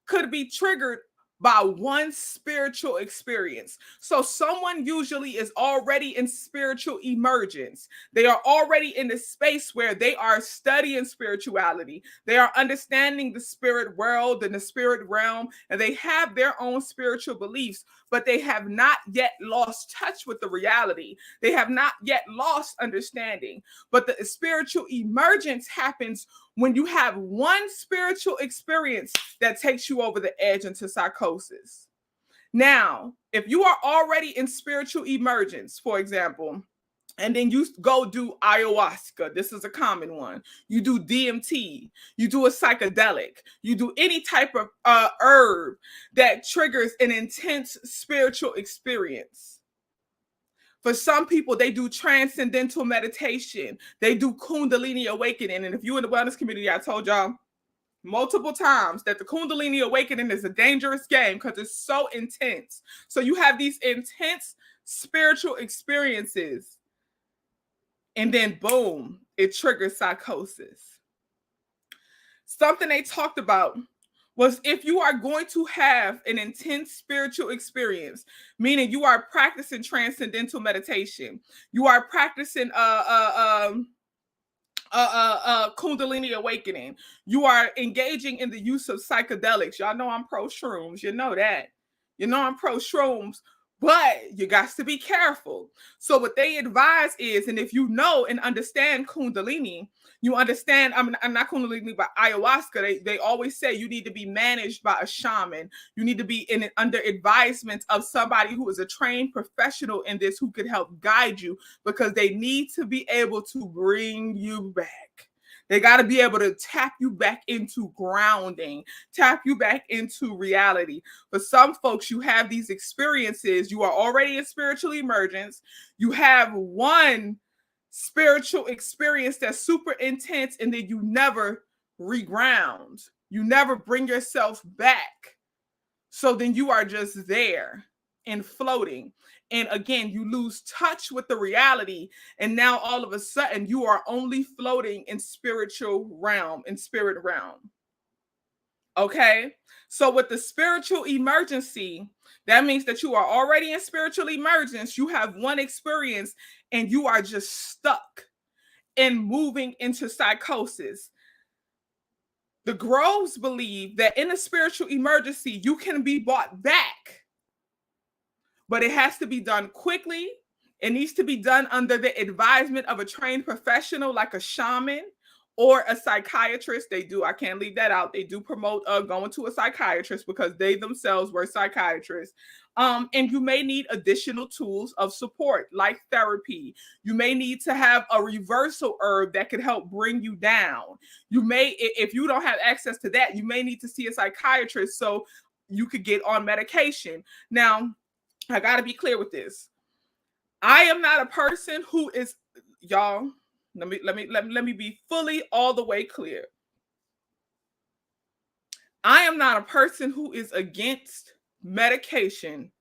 could be triggered by one spiritual experience. So someone usually is already in spiritual emergence. They are already in the space where they are studying spirituality. They are understanding the spirit world and the spirit realm, and they have their own spiritual beliefs, but they have not yet lost touch with the reality. They have not yet lost understanding. But the spiritual emergence happens when you have one spiritual experience that takes you over the edge into psychosis. Now, if you are already in spiritual emergence, for example, and then you go do ayahuasca, this is a common one. You do DMT, you do a psychedelic, you do any type of herb that triggers an intense spiritual experience. For some people, they do transcendental meditation. They do Kundalini awakening. And if you're in the wellness community, I told y'all multiple times that the Kundalini awakening is a dangerous game because it's so intense. So you have these intense spiritual experiences, and then boom, it triggers psychosis. Something they talked about was if you are going to have an intense spiritual experience, meaning you are practicing transcendental meditation, you are practicing Kundalini awakening, you are engaging in the use of psychedelics. Y'all know I'm pro shrooms. You know that. You know I'm pro shrooms, but you got to be careful. So what they advise is, and if you know and understand Kundalini, you understand, I'm not Kundalini, but ayahuasca, they always say you need to be managed by a shaman. You need to be under advisement of somebody who is a trained professional in this, who could help guide you, because they need to be able to bring you back. They got to be able to tap you back into grounding, tap you back into reality. For some folks, you have these experiences. You are already in spiritual emergence. You have one spiritual experience that's super intense, and then you never reground. You never bring yourself back. So then you are just there and floating. And again, you lose touch with the reality. And now all of a sudden you are only floating in spiritual realm, in spirit realm. Okay. So with the spiritual emergency, that means that you are already in spiritual emergence. You have one experience and you are just stuck and moving into psychosis. The Groves believe that in a spiritual emergency, you can be brought back, but it has to be done quickly. It needs to be done under the advisement of a trained professional like a shaman or a psychiatrist. They do, I can't leave that out. They do promote going to a psychiatrist because they themselves were psychiatrists. And you may need additional tools of support like therapy. You may need to have a reversal herb that could help bring you down. You may, if you don't have access to that, you may need to see a psychiatrist so you could get on medication. Now, I got to be clear with this. I am not a person who is, y'all, let me be fully all the way clear. I am not a person who is against medication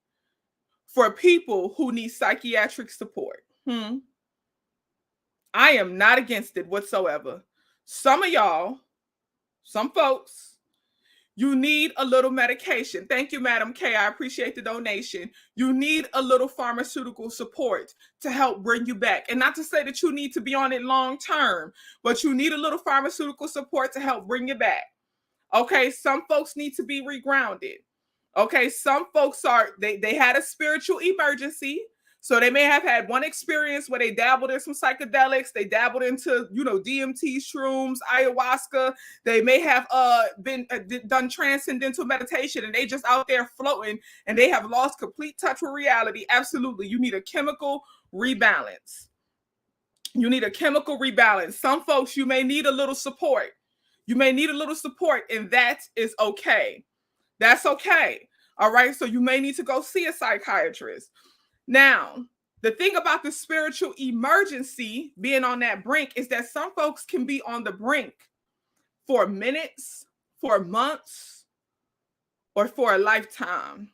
for people who need psychiatric support. I am not against it whatsoever. Some of y'all, some folks, you need a little medication. Thank you, Madam K. I appreciate the donation. You need a little pharmaceutical support to help bring you back. And not to say that you need to be on it long term, but you need a little pharmaceutical support to help bring you back. Okay, some folks need to be regrounded. Okay, some folks they had a spiritual emergency. So they may have had one experience where they dabbled in some psychedelics, they dabbled into, DMT, shrooms, ayahuasca. They may have done transcendental meditation, and they just out there floating, and they have lost complete touch with reality. Absolutely, you need a chemical rebalance. You need a chemical rebalance. Some folks, you may need a little support. You may need a little support, and that is okay. That's okay. All right. So you may need to go see a psychiatrist. Now, the thing about the spiritual emergency being on that brink is that some folks can be on the brink for minutes, for months, or for a lifetime.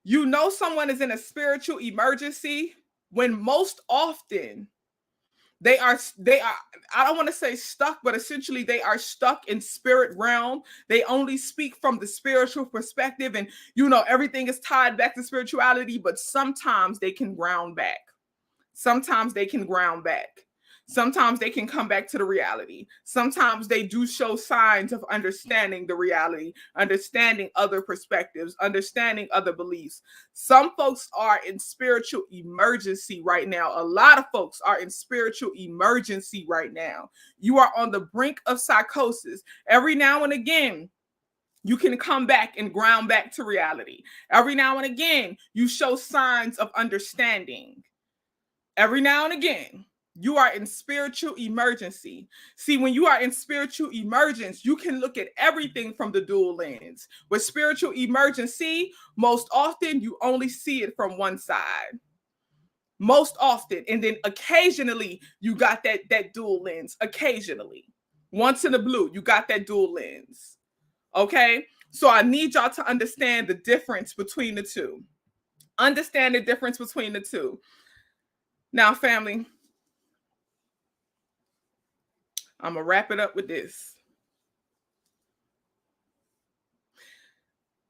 You know someone is in a spiritual emergency when most often they are I don't want to say stuck, but essentially they are stuck in spirit realm. They only speak from the spiritual perspective, and everything is tied back to spirituality, but sometimes they can ground back. Sometimes they can ground back. Sometimes they can come back to the reality. Sometimes they do show signs of understanding the reality, understanding other perspectives, understanding other beliefs. Some folks are in spiritual emergency right now. A lot of folks are in spiritual emergency right now. You are on the brink of psychosis. Every now and again, you can come back and ground back to reality. Every now and again, you show signs of understanding. Every now and again, you are in spiritual emergency. See, when you are in spiritual emergence, you can look at everything from the dual lens. With spiritual emergency, most often you only see it from one side. Most often. And then occasionally you got that dual lens. Occasionally. Once in a blue, you got that dual lens. Okay? So I need y'all to understand the difference between the two. Understand the difference between the two. Now, family, I'm going to wrap it up with this.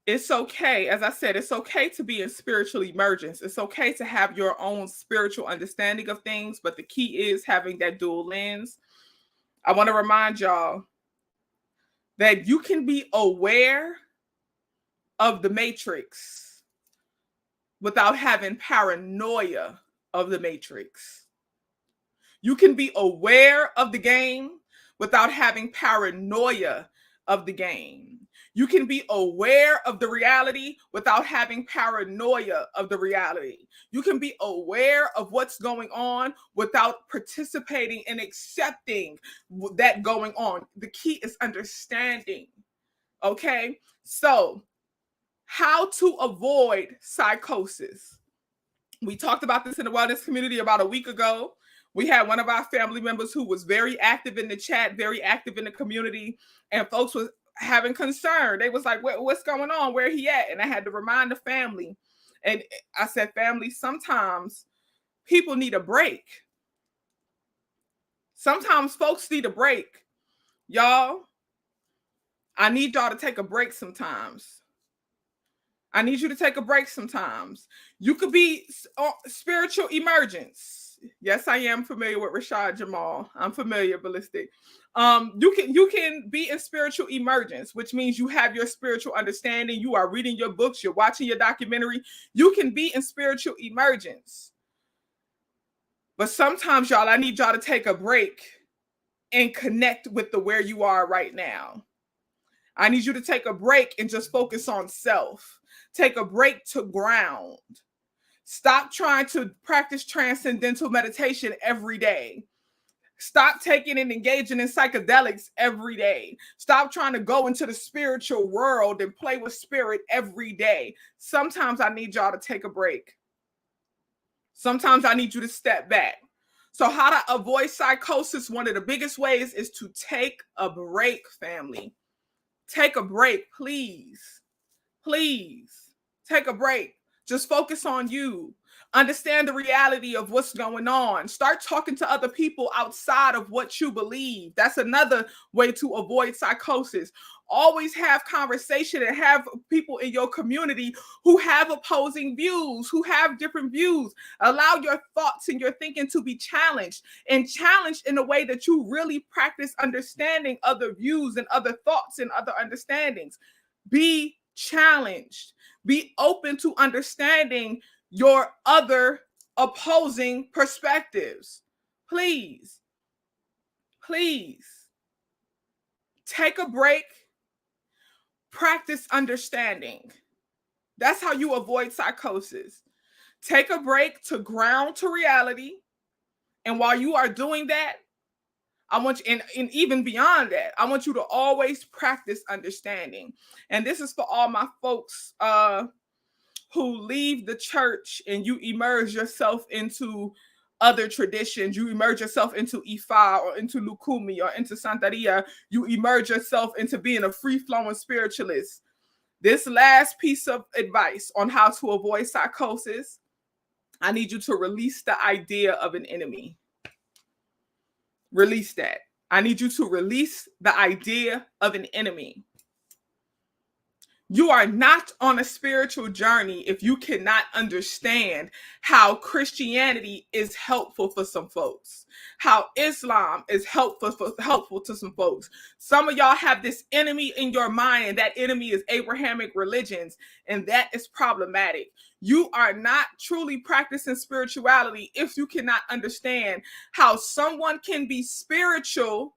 It's okay, as I said, it's okay to be in spiritual emergence. It's okay to have your own spiritual understanding of things, but the key is having that dual lens. I want to remind y'all that you can be aware of the matrix without having paranoia of the matrix. You can be aware of the game without having paranoia of the game. You can be aware of the reality without having paranoia of the reality. You can be aware of what's going on without participating and accepting that going on. The key is understanding. Okay? So, how to avoid psychosis. We talked about this in the wellness community about a week ago. We had one of our family members who was very active in the chat, very active in the community, and folks was having concern. They was like, what's going on? Where he at? And I had to remind the family. And I said, family, sometimes people need a break. Sometimes folks need a break. Y'all, I need y'all to take a break sometimes. I need you to take a break sometimes. You could be spiritual emergence. Yes, I am familiar with Rashad Jamal. I'm familiar, Ballistic. You can be in spiritual emergence, which means you have your spiritual understanding. You are reading your books. You're watching your documentary. You can be in spiritual emergence. But sometimes, y'all, I need y'all to take a break and connect with the where you are right now. I need you to take a break and just focus on self. Take a break to ground. Stop trying to practice transcendental meditation every day. Stop taking and engaging in psychedelics every day. Stop trying to go into the spiritual world and play with spirit every day. Sometimes I need y'all to take a break. Sometimes I need you to step back. So how to avoid psychosis? One of the biggest ways is to take a break, family. Take a break, please. Please take a break. Just focus on you. Understand the reality of what's going on. Start talking to other people outside of what you believe. That's another way to avoid psychosis. Always have conversation and have people in your community who have opposing views, who have different views. Allow your thoughts and your thinking to be challenged, and challenged in a way that you really practice understanding other views and other thoughts and other understandings. Be challenged. Be open to understanding your other opposing perspectives. Please, please take a break. Practice understanding. That's how you avoid psychosis. Take a break to ground to reality. And while you are doing that, I want you, and even beyond that, I want you to always practice understanding. And this is for all my folks who leave the church and you immerse yourself into other traditions. You immerse yourself into Ifa or into Lukumi or into Santeria. You immerse yourself into being a free-flowing spiritualist. This last piece of advice on how to avoid psychosis, I need you to release the idea of an enemy. Release that. I need you to release the idea of an enemy. You are not on a spiritual journey if you cannot understand how Christianity is helpful for some folks, how Islam is helpful to some folks. Some of y'all have this enemy in your mind, and that enemy is Abrahamic religions, and that is problematic. You are not truly practicing spirituality if you cannot understand how someone can be spiritual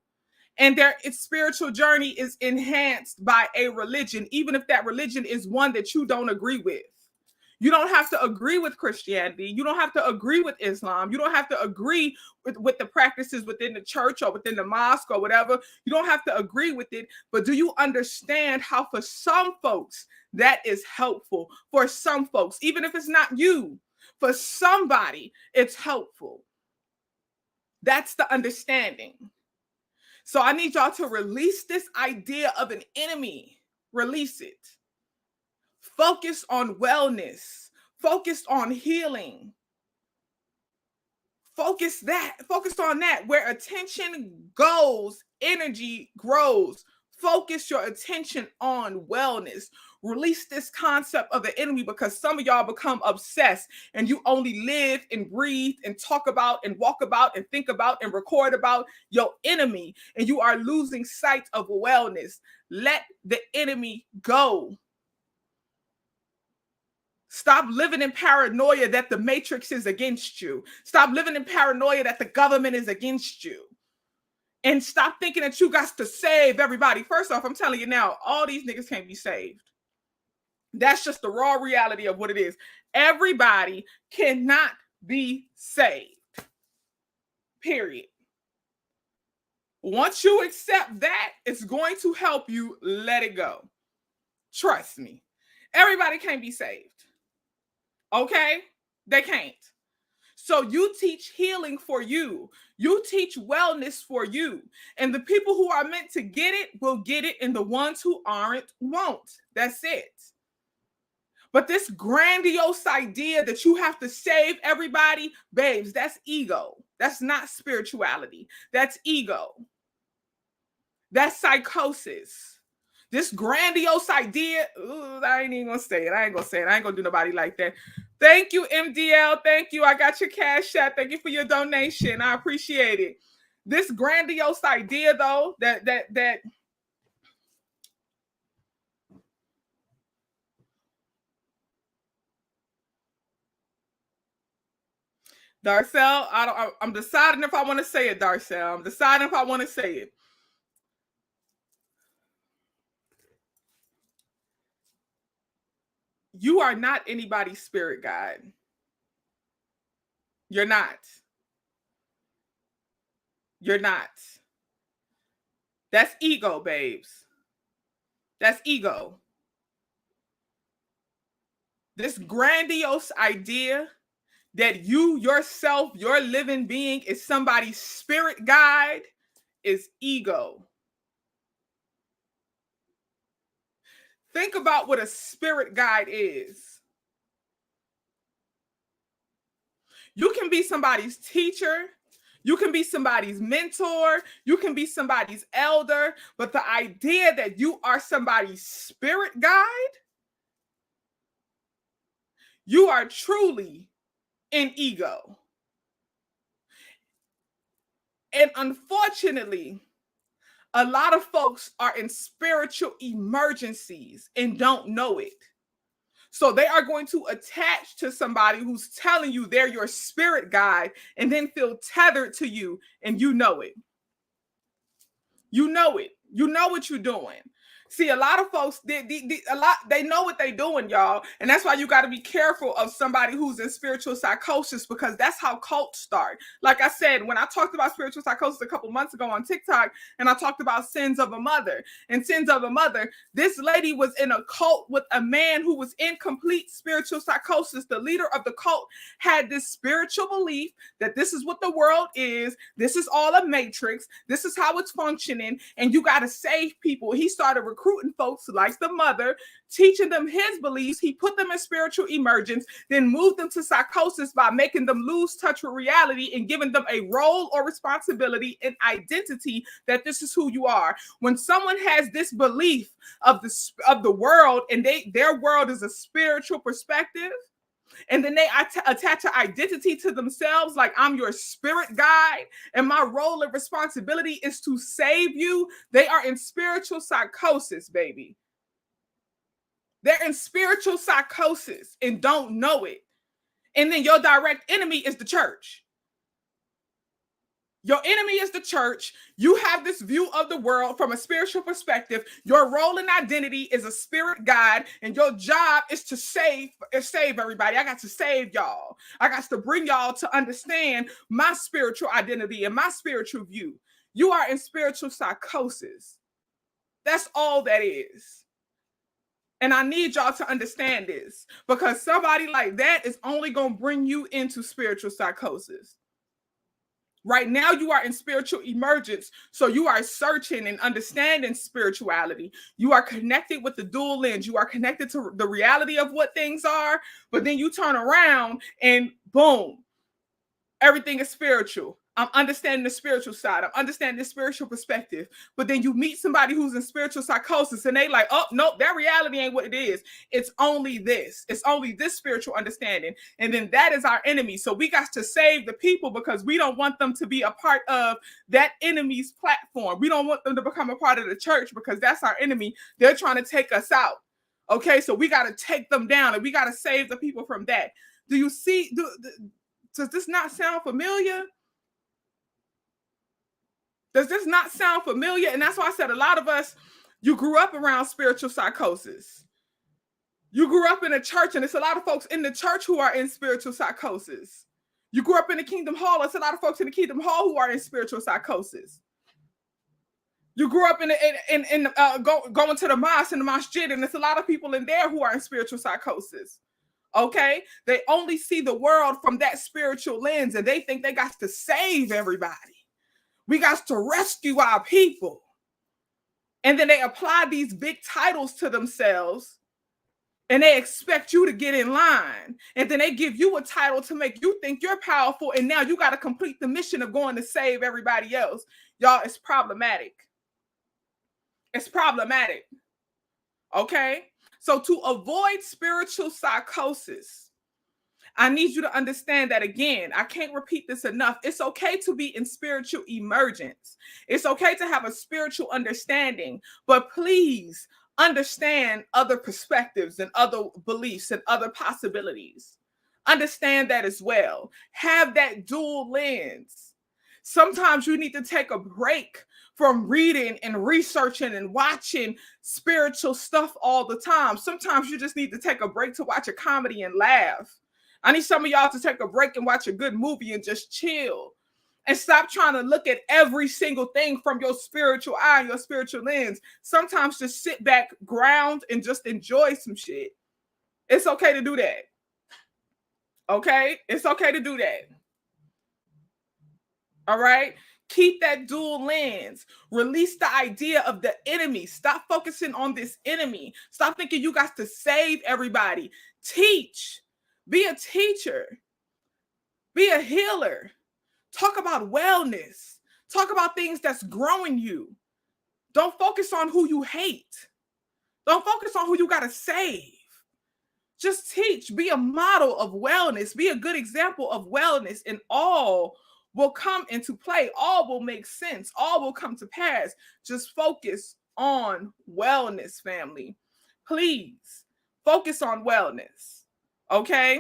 and their spiritual journey is enhanced by a religion, even if that religion is one that you don't agree with. You don't have to agree with Christianity. You don't have to agree with Islam. You don't have to agree with the practices within the church or within the mosque or whatever. You don't have to agree with it. But do you understand how for some folks that is helpful? For some folks, even if it's not you, for somebody, it's helpful. That's the understanding. So I need y'all to release this idea of an enemy. Release it. Focus on wellness. Focus on healing. Focus on that. Where attention goes, energy grows. Focus your attention on wellness. Release this concept of the enemy, because some of y'all become obsessed and you only live and breathe and talk about and walk about and think about and record about your enemy, and you are losing sight of wellness. Let the enemy go. Stop living in paranoia that the matrix is against you. Stop living in paranoia that the government is against you. And stop thinking that you got to save everybody. First off, I'm telling you now, all these niggas can't be saved. That's just the raw reality of what it is. Everybody cannot be saved. Period. Once you accept that, it's going to help you let it go. Trust me. Everybody can't be saved. Okay? They can't. So you teach healing for you. You teach wellness for you. And the people who are meant to get it will get it, and the ones who aren't won't. That's it. But this grandiose idea that you have to save everybody, babes, that's ego. That's not spirituality. That's ego. That's psychosis. This grandiose idea, I ain't even gonna say it. I ain't gonna do nobody like that. Thank you, MDL. Thank you. I got your cash app. Thank you for your donation. I appreciate it. This grandiose idea, though, that Darcel, I'm deciding if I want to say it, Darcel. I'm deciding if I want to say it. You are not anybody's spirit guide. You're not. You're not. That's ego, babes. That's ego. This grandiose idea that you yourself, your living being, is somebody's spirit guide is ego. Think about what a spirit guide is. You can be somebody's teacher. You can be somebody's mentor. You can be somebody's elder. But the idea that you are somebody's spirit guide, you are truly in ego. And unfortunately, a lot of folks are in spiritual emergencies and don't know it. So they are going to attach to somebody who's telling you they're your spirit guide and then feel tethered to you, and you know it. You know it. You know what you're doing. See, a lot of folks, they know what they're doing, y'all. And that's why you got to be careful of somebody who's in spiritual psychosis, because that's how cults start. Like I said, when I talked about spiritual psychosis a couple months ago on TikTok, and I talked about sins of a mother, this lady was in a cult with a man who was in complete spiritual psychosis. The leader of the cult had this spiritual belief that this is what the world is. This is all a matrix. This is how it's functioning. And you got to save people. He started recruiting recruiting folks like the mother, teaching them his beliefs. He put them in spiritual emergence, then moved them to psychosis by making them lose touch with reality and giving them a role or responsibility and identity that this is who you are. When someone has this belief of the world, and their world is a spiritual perspective, and then they attach an identity to themselves, like I'm your spirit guide, and my role and responsibility is to save you. They are in spiritual psychosis, baby. They're in spiritual psychosis and don't know it. And then your direct enemy is the church. Your enemy is the church. You have this view of the world from a spiritual perspective. Your role and identity is a spirit guide, and your job is to save everybody. I got to save y'all. I got to bring y'all to understand my spiritual identity and my spiritual view. You are in spiritual psychosis. That's all that is. And I need y'all to understand this, because somebody like that is only going to bring you into spiritual psychosis. Right now, you are in spiritual emergence. So you are searching and understanding spirituality. You are connected with the dual lens. You are connected to the reality of what things are, but then you turn around and boom, everything is spiritual. I'm understanding the spiritual side. I'm understanding the spiritual perspective. But then you meet somebody who's in spiritual psychosis and they like, oh, nope, that reality ain't what it is. It's only this. It's only this spiritual understanding. And then that is our enemy. So we got to save the people because we don't want them to be a part of that enemy's platform. We don't want them to become a part of the church because that's our enemy. They're trying to take us out. Okay, so we got to take them down and we got to save the people from that. Do you see? Does this not sound familiar? Does this not sound familiar? And that's why I said a lot of us, you grew up around spiritual psychosis. You grew up in a church, and it's a lot of folks in the church who are in spiritual psychosis. You grew up in the Kingdom Hall. It's a lot of folks in the Kingdom Hall who are in spiritual psychosis. You grew up going to the mosque and the masjid, and there's a lot of people in there who are in spiritual psychosis. Okay? They only see the world from that spiritual lens, and they think they got to save everybody. We got to rescue our people. And then they apply these big titles to themselves and they expect you to get in line. And then they give you a title to make you think you're powerful. And now you got to complete the mission of going to save everybody else. Y'all, it's problematic. It's problematic. Okay? So to avoid spiritual psychosis, I need you to understand that again. I can't repeat this enough. It's okay to be in spiritual emergence. It's okay to have a spiritual understanding, but please understand other perspectives and other beliefs and other possibilities. Understand that as well. Have that dual lens. Sometimes you need to take a break from reading and researching and watching spiritual stuff all the time. Sometimes you just need to take a break to watch a comedy and laugh. I need some of y'all to take a break and watch a good movie and just chill. And stop trying to look at every single thing from your spiritual eye and your spiritual lens. Sometimes just sit back, ground, and just enjoy some shit. It's okay to do that. Okay? It's okay to do that. All right? Keep that dual lens. Release the idea of the enemy. Stop focusing on this enemy. Stop thinking you got to save everybody. Teach. Be a teacher. Be a healer. Talk about wellness. Talk about things that's growing you. Don't focus on who you hate. Don't focus on who you got to save. Just teach. Be a model of wellness. Be a good example of wellness, and all will come into play. All will make sense. All will come to pass. Just focus on wellness, family. Please focus on wellness. Okay?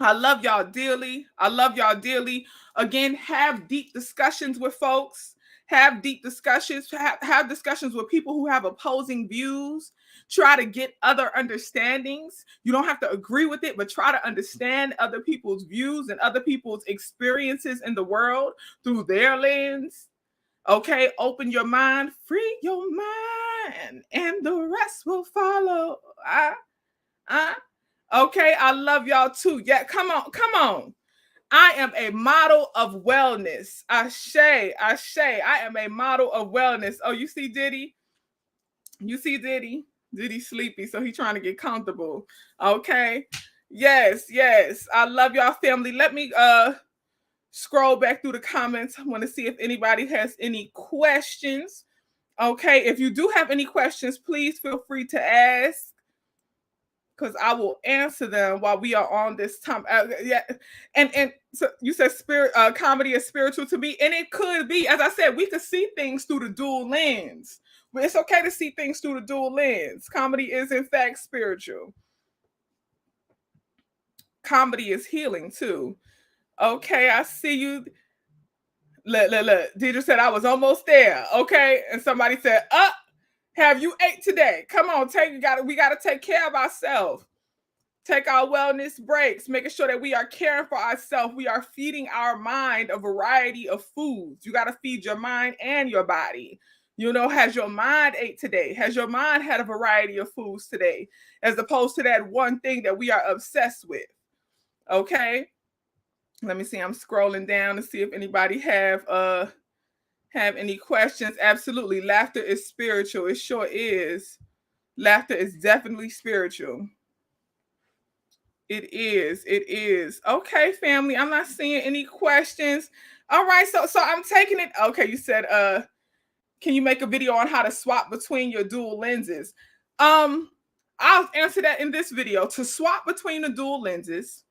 I love y'all dearly. I love y'all dearly. Again, have deep discussions with folks. Have deep discussions. Have discussions with people who have opposing views. Try to get other understandings. You don't have to agree with it, but try to understand other people's views and other people's experiences in the world through their lens. Okay? Open your mind. Free your mind. And the rest will follow. Okay, I love y'all too. Yeah, come on. I am a model of wellness. Ashe. I am a model of wellness. Oh, you see Diddy? You see Diddy? Diddy sleepy, so he trying to get comfortable. Okay. Yes, yes. I love y'all family. Let me scroll back through the comments. I want to see if anybody has any questions. Okay, if you do have any questions, please feel free to ask, because I will answer them while we are on this time. Yeah, and so you said comedy is spiritual to me, and it could be. As I said, we could see things through the dual lens. But it's okay to see things through the dual lens. Comedy is in fact spiritual. Comedy is healing too. Okay, I see you. Look. Deidre said I was almost there. Okay, and somebody said, have you ate today? Come on, we gotta take care of ourselves. Take our wellness breaks, making sure that we are caring for ourselves. We are feeding our mind a variety of foods. You got to feed your mind and your body. You know, has your mind ate today? Has your mind had a variety of foods today, as opposed to that one thing that we are obsessed with? Okay. Let me see. I'm scrolling down to see if anybody have any questions. Absolutely. Laughter is spiritual. It sure is. Laughter is definitely spiritual. It is. It is. Okay, family. I'm not seeing any questions. All right. So I'm taking it. Okay, you said can you make a video on how to swap between your dual lenses? I'll answer that in this video. To swap between the dual lenses,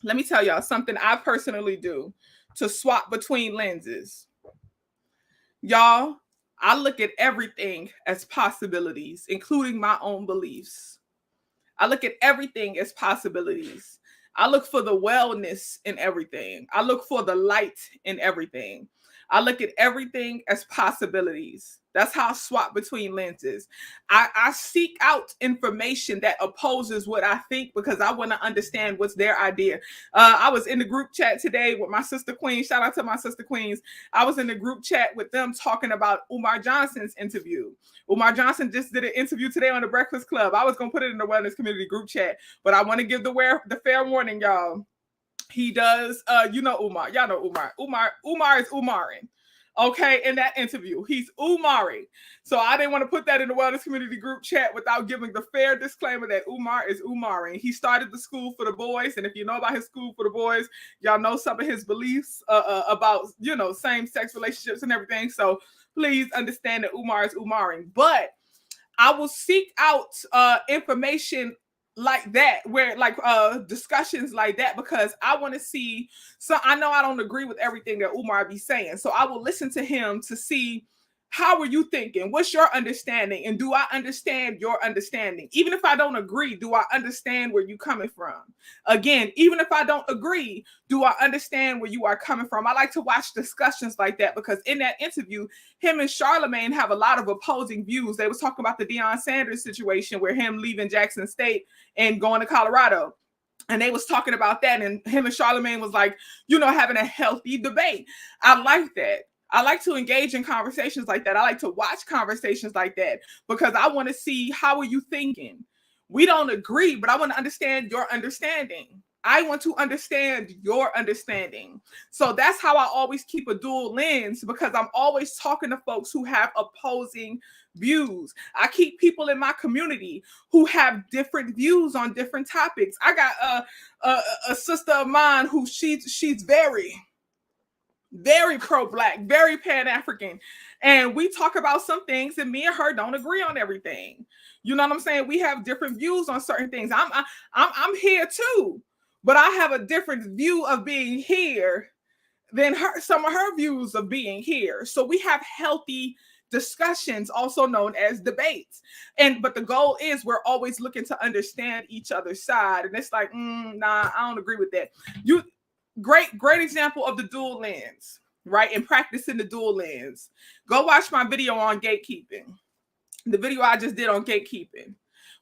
let me tell y'all something I personally do to swap between lenses. Y'all, I look at everything as possibilities, including my own beliefs. I look at everything as possibilities. I look for the wellness in everything. I look for the light in everything. I look at everything as possibilities. That's how I swap between lenses. I seek out information that opposes what I think, because I want to understand what's their idea. I was in the group chat today with my sister Queens. Shout out to my sister Queens. I was in the group chat with them talking about Umar Johnson's interview. Umar Johnson just did an interview today on the Breakfast Club. I was going to put it in the Wellness Community group chat, but I want to give the fair warning, y'all. He does, you know Umar. Y'all know Umar. Umar is Umarin. Okay, in that interview, he's Umari. So I didn't want to put that in the Wellness Community group chat without giving the fair disclaimer that Umar is Umari. He started the School for the Boys, and if you know about his School for the Boys, y'all know some of his beliefs about, you know, same-sex relationships and everything. So please understand that Umar is Umari. But I will seek out information like that, where like discussions like that, because I want to see. So I know I don't agree with everything that Umar be saying, so I will listen to him to see, how are you thinking? What's your understanding? And do I understand your understanding? Even if I don't agree, do I understand where you're coming from? Again, even if I don't agree, do I understand where you are coming from? I like to watch discussions like that, because in that interview, him and Charlemagne have a lot of opposing views. They was talking about the Deion Sanders situation, where him leaving Jackson State and going to Colorado. And they was talking about that, and him and Charlemagne was like, you know, having a healthy debate. I like that. I like to engage in conversations like that. I like to watch conversations like that, because I want to see, how are you thinking? We don't agree, but I want to understand your understanding. I want to understand your understanding. So that's how I always keep a dual lens, because I'm always talking to folks who have opposing views. I keep people in my community who have different views on different topics. I got a sister of mine who she's very pro-Black, very Pan-African. And we talk about some things, and me and her don't agree on everything. You know what I'm saying? We have different views on certain things. I'm here too, but I have a different view of being here than some of her views of being here. So we have healthy discussions, also known as debates. But the goal is, we're always looking to understand each other's side. And it's like, nah, I don't agree with that. Great example of the dual lens, right? And practicing the dual lens. Go watch my video on gatekeeping. The video I just did on gatekeeping.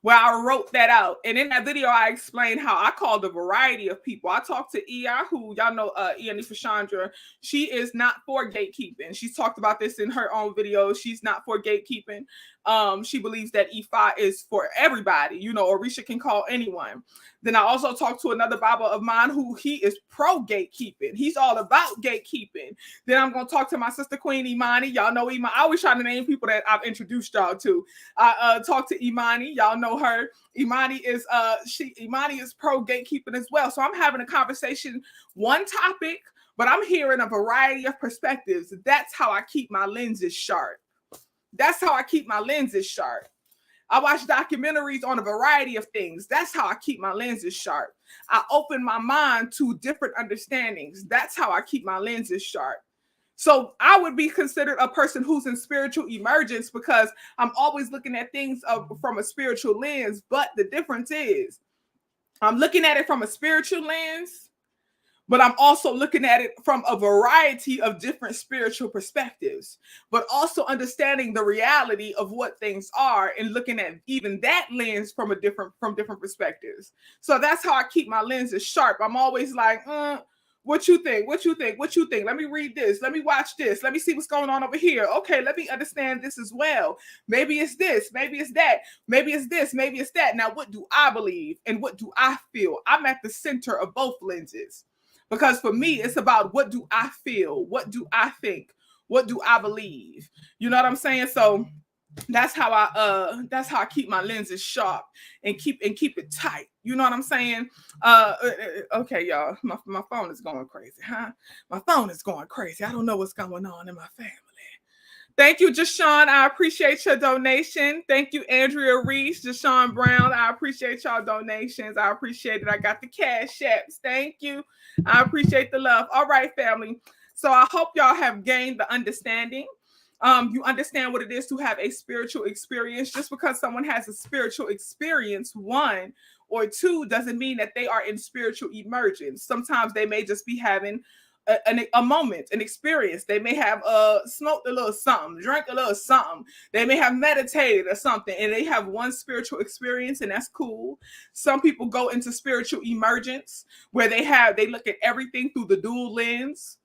where I wrote that out. And in that video, I explained how I called a variety of people. I talked to Ia, who y'all know, Ian Ifashandra. She is not for gatekeeping. She's talked about this in her own video. She's not for gatekeeping. She believes that Ifa is for everybody, you know, Orisha can call anyone. Then I also talked to another Baba of mine who he is pro gatekeeping. He's all about gatekeeping. Then I'm going to talk to my sister Queen Imani. Y'all know Imani. I always try to name people that I've introduced y'all to. I talked to Imani. Y'all know her. Imani is pro gatekeeping as well. So I'm having a conversation, one topic, but I'm hearing a variety of perspectives. That's how I keep my lenses sharp. That's how I keep my lenses sharp. I watch documentaries on a variety of things. That's how I keep my lenses sharp. I open my mind to different understandings. That's how I keep my lenses sharp. So I would be considered a person who's in spiritual emergence because I'm always looking at things from a spiritual lens. But the difference is I'm looking at it from a spiritual lens, but I'm also looking at it from a variety of different spiritual perspectives, but also understanding the reality of what things are and looking at even that lens from different perspectives. So that's how I keep my lenses sharp. I'm always like, what you think? What you think? What you think? Let me read this. Let me watch this. Let me see what's going on over here. Okay, let me understand this as well. Maybe it's this. Maybe it's that. Maybe it's this. Maybe it's that. Now, what do I believe and what do I feel? I'm at the center of both lenses. Because for me, it's about what do I feel? What do I think? What do I believe? You know what I'm saying? So that's how I keep my lenses sharp and keep it tight. You know what I'm saying? Okay, y'all. My phone is going crazy, huh? My phone is going crazy. I don't know what's going on in my family. Thank you, Jashawn. I appreciate your donation. Thank you, Andrea Reese, Jashawn Brown. I appreciate y'all donations. I appreciate it. I got the cash apps. Thank you. I appreciate the love. All right, family. So I hope y'all have gained the understanding. You understand what it is to have a spiritual experience. Just because someone has a spiritual experience, one or two, doesn't mean that they are in spiritual emergence. Sometimes they may just be having a moment, an experience. They may have smoked a little something, drank a little something. They may have meditated or something, and they have one spiritual experience, and that's cool. Some people go into spiritual emergence where they look at everything through the dual lens.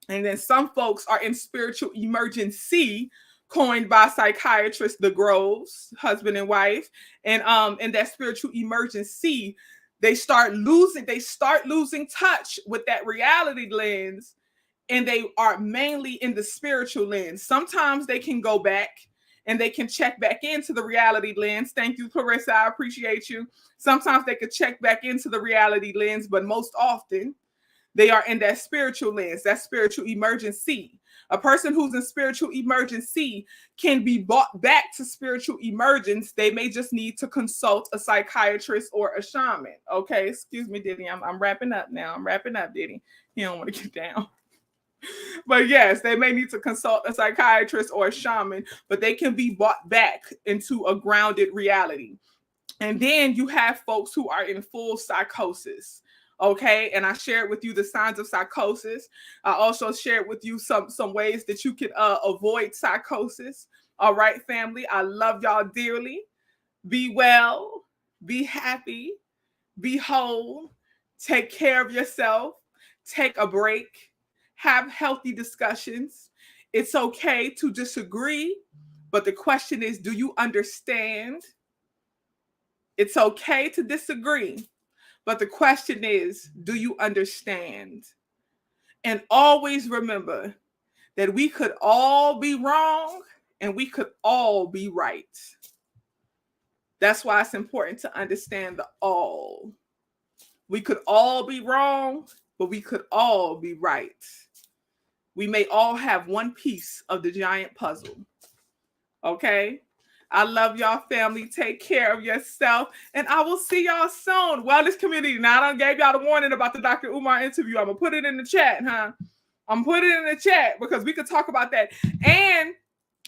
And then some folks are in spiritual emergency, coined by psychiatrist the Groves, husband and wife. And in that spiritual emergency, they start losing touch with that reality lens, and they are mainly in the spiritual lens. Sometimes they can go back and they can check back into the reality lens. Thank you, Clarissa. I appreciate you. Sometimes they could check back into the reality lens, but most often they are in that spiritual lens, that spiritual emergency. A person who's in spiritual emergency can be brought back to spiritual emergence. They may just need to consult a psychiatrist or a shaman. Okay, excuse me, Diddy. I'm wrapping up now. I'm wrapping up, Diddy. He don't want to get down. But yes, they may need to consult a psychiatrist or a shaman, but they can be brought back into a grounded reality. And then you have folks who are in full psychosis. Okay, and I shared with you the signs of psychosis. I also shared with you some ways that you could avoid psychosis. All right, family, I love y'all dearly. Be well, be happy, be whole, take care of yourself, take a break, have healthy discussions. It's okay to disagree, but the question is, do you understand? It's okay to disagree. But the question is, do you understand? And always remember that we could all be wrong and we could all be right. That's why it's important to understand the all. We could all be wrong, but we could all be right. We may all have one piece of the giant puzzle. Okay? I love y'all, family. Take care of yourself. And I will see y'all soon. Wellness community. Now, I done gave y'all the warning about the Dr. Umar interview. I'm going to put it in the chat, huh? I'm putting it in the chat because we could talk about that. And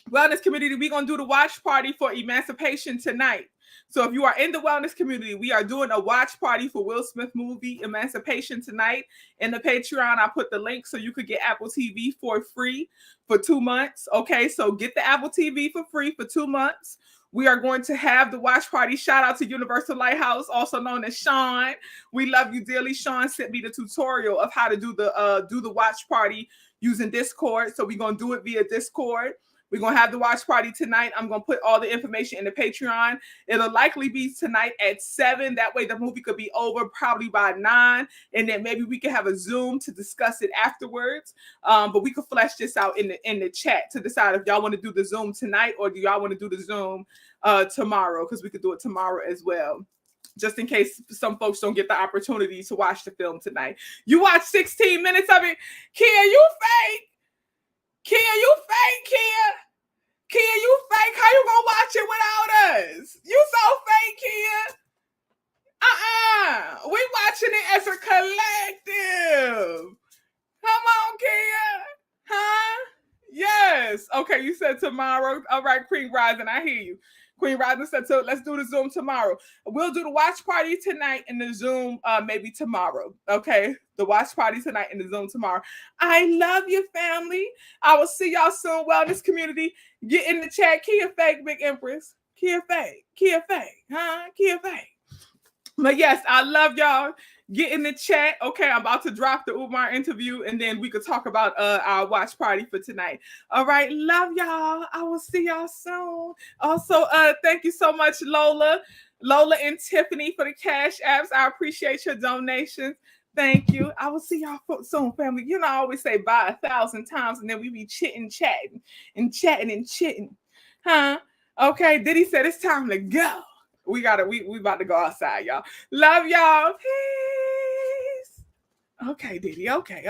wellness community, we're going to do the watch party for Emancipation tonight. So if you are in the wellness community, we are doing a watch party for Will Smith movie Emancipation tonight. In the Patreon, I put the link so you could get Apple TV for free for 2 months. Okay, so get the Apple TV for free for 2 months. We are going to have the watch party. Shout out to Universal Lighthouse, also known as Sean. We love you dearly. Sean sent me the tutorial of how to do the watch party using Discord. So we're going to do it via Discord. We're going to have the watch party tonight. I'm going to put all the information in the Patreon. It'll likely be tonight at 7. That way the movie could be over probably by 9. And then maybe we can have a Zoom to discuss it afterwards. But we could flesh this out in the chat to decide if y'all want to do the Zoom tonight or do y'all want to do the Zoom tomorrow, because we could do it tomorrow as well. Just in case some folks don't get the opportunity to watch the film tonight. You watch 16 minutes of it. Kia, you fake. Kia, you fake, Kia. Kia, you fake. How you gonna watch it without us? You so fake, Kia. We watching it as a collective. Come on, Kia. Huh? Yes. Okay, you said tomorrow. All right, Queen Rising, I hear you. Queen Rising said, so let's do the Zoom tomorrow. We'll do the watch party tonight and the Zoom maybe tomorrow. Okay, the watch party tonight and the Zoom tomorrow. I love you, family. I will see y'all soon. Wellness community, get in the chat. Kia fake, Big Empress. Kia fake. Kia fake. Huh? Kia fake. But yes, I love y'all. Get in the chat. Okay, I'm about to drop the Umar interview, and then we could talk about our watch party for tonight. All right, love y'all. I will see y'all soon. Also, thank you so much, Lola and Tiffany, for the cash apps. I appreciate your donations. Thank you. I will see y'all soon, family. You know, I always say bye 1,000 times, and then we be chatting, huh? Okay, Diddy said it's time to go. We about to go outside, y'all. Love y'all. Peace. Okay, Diddy. Okay.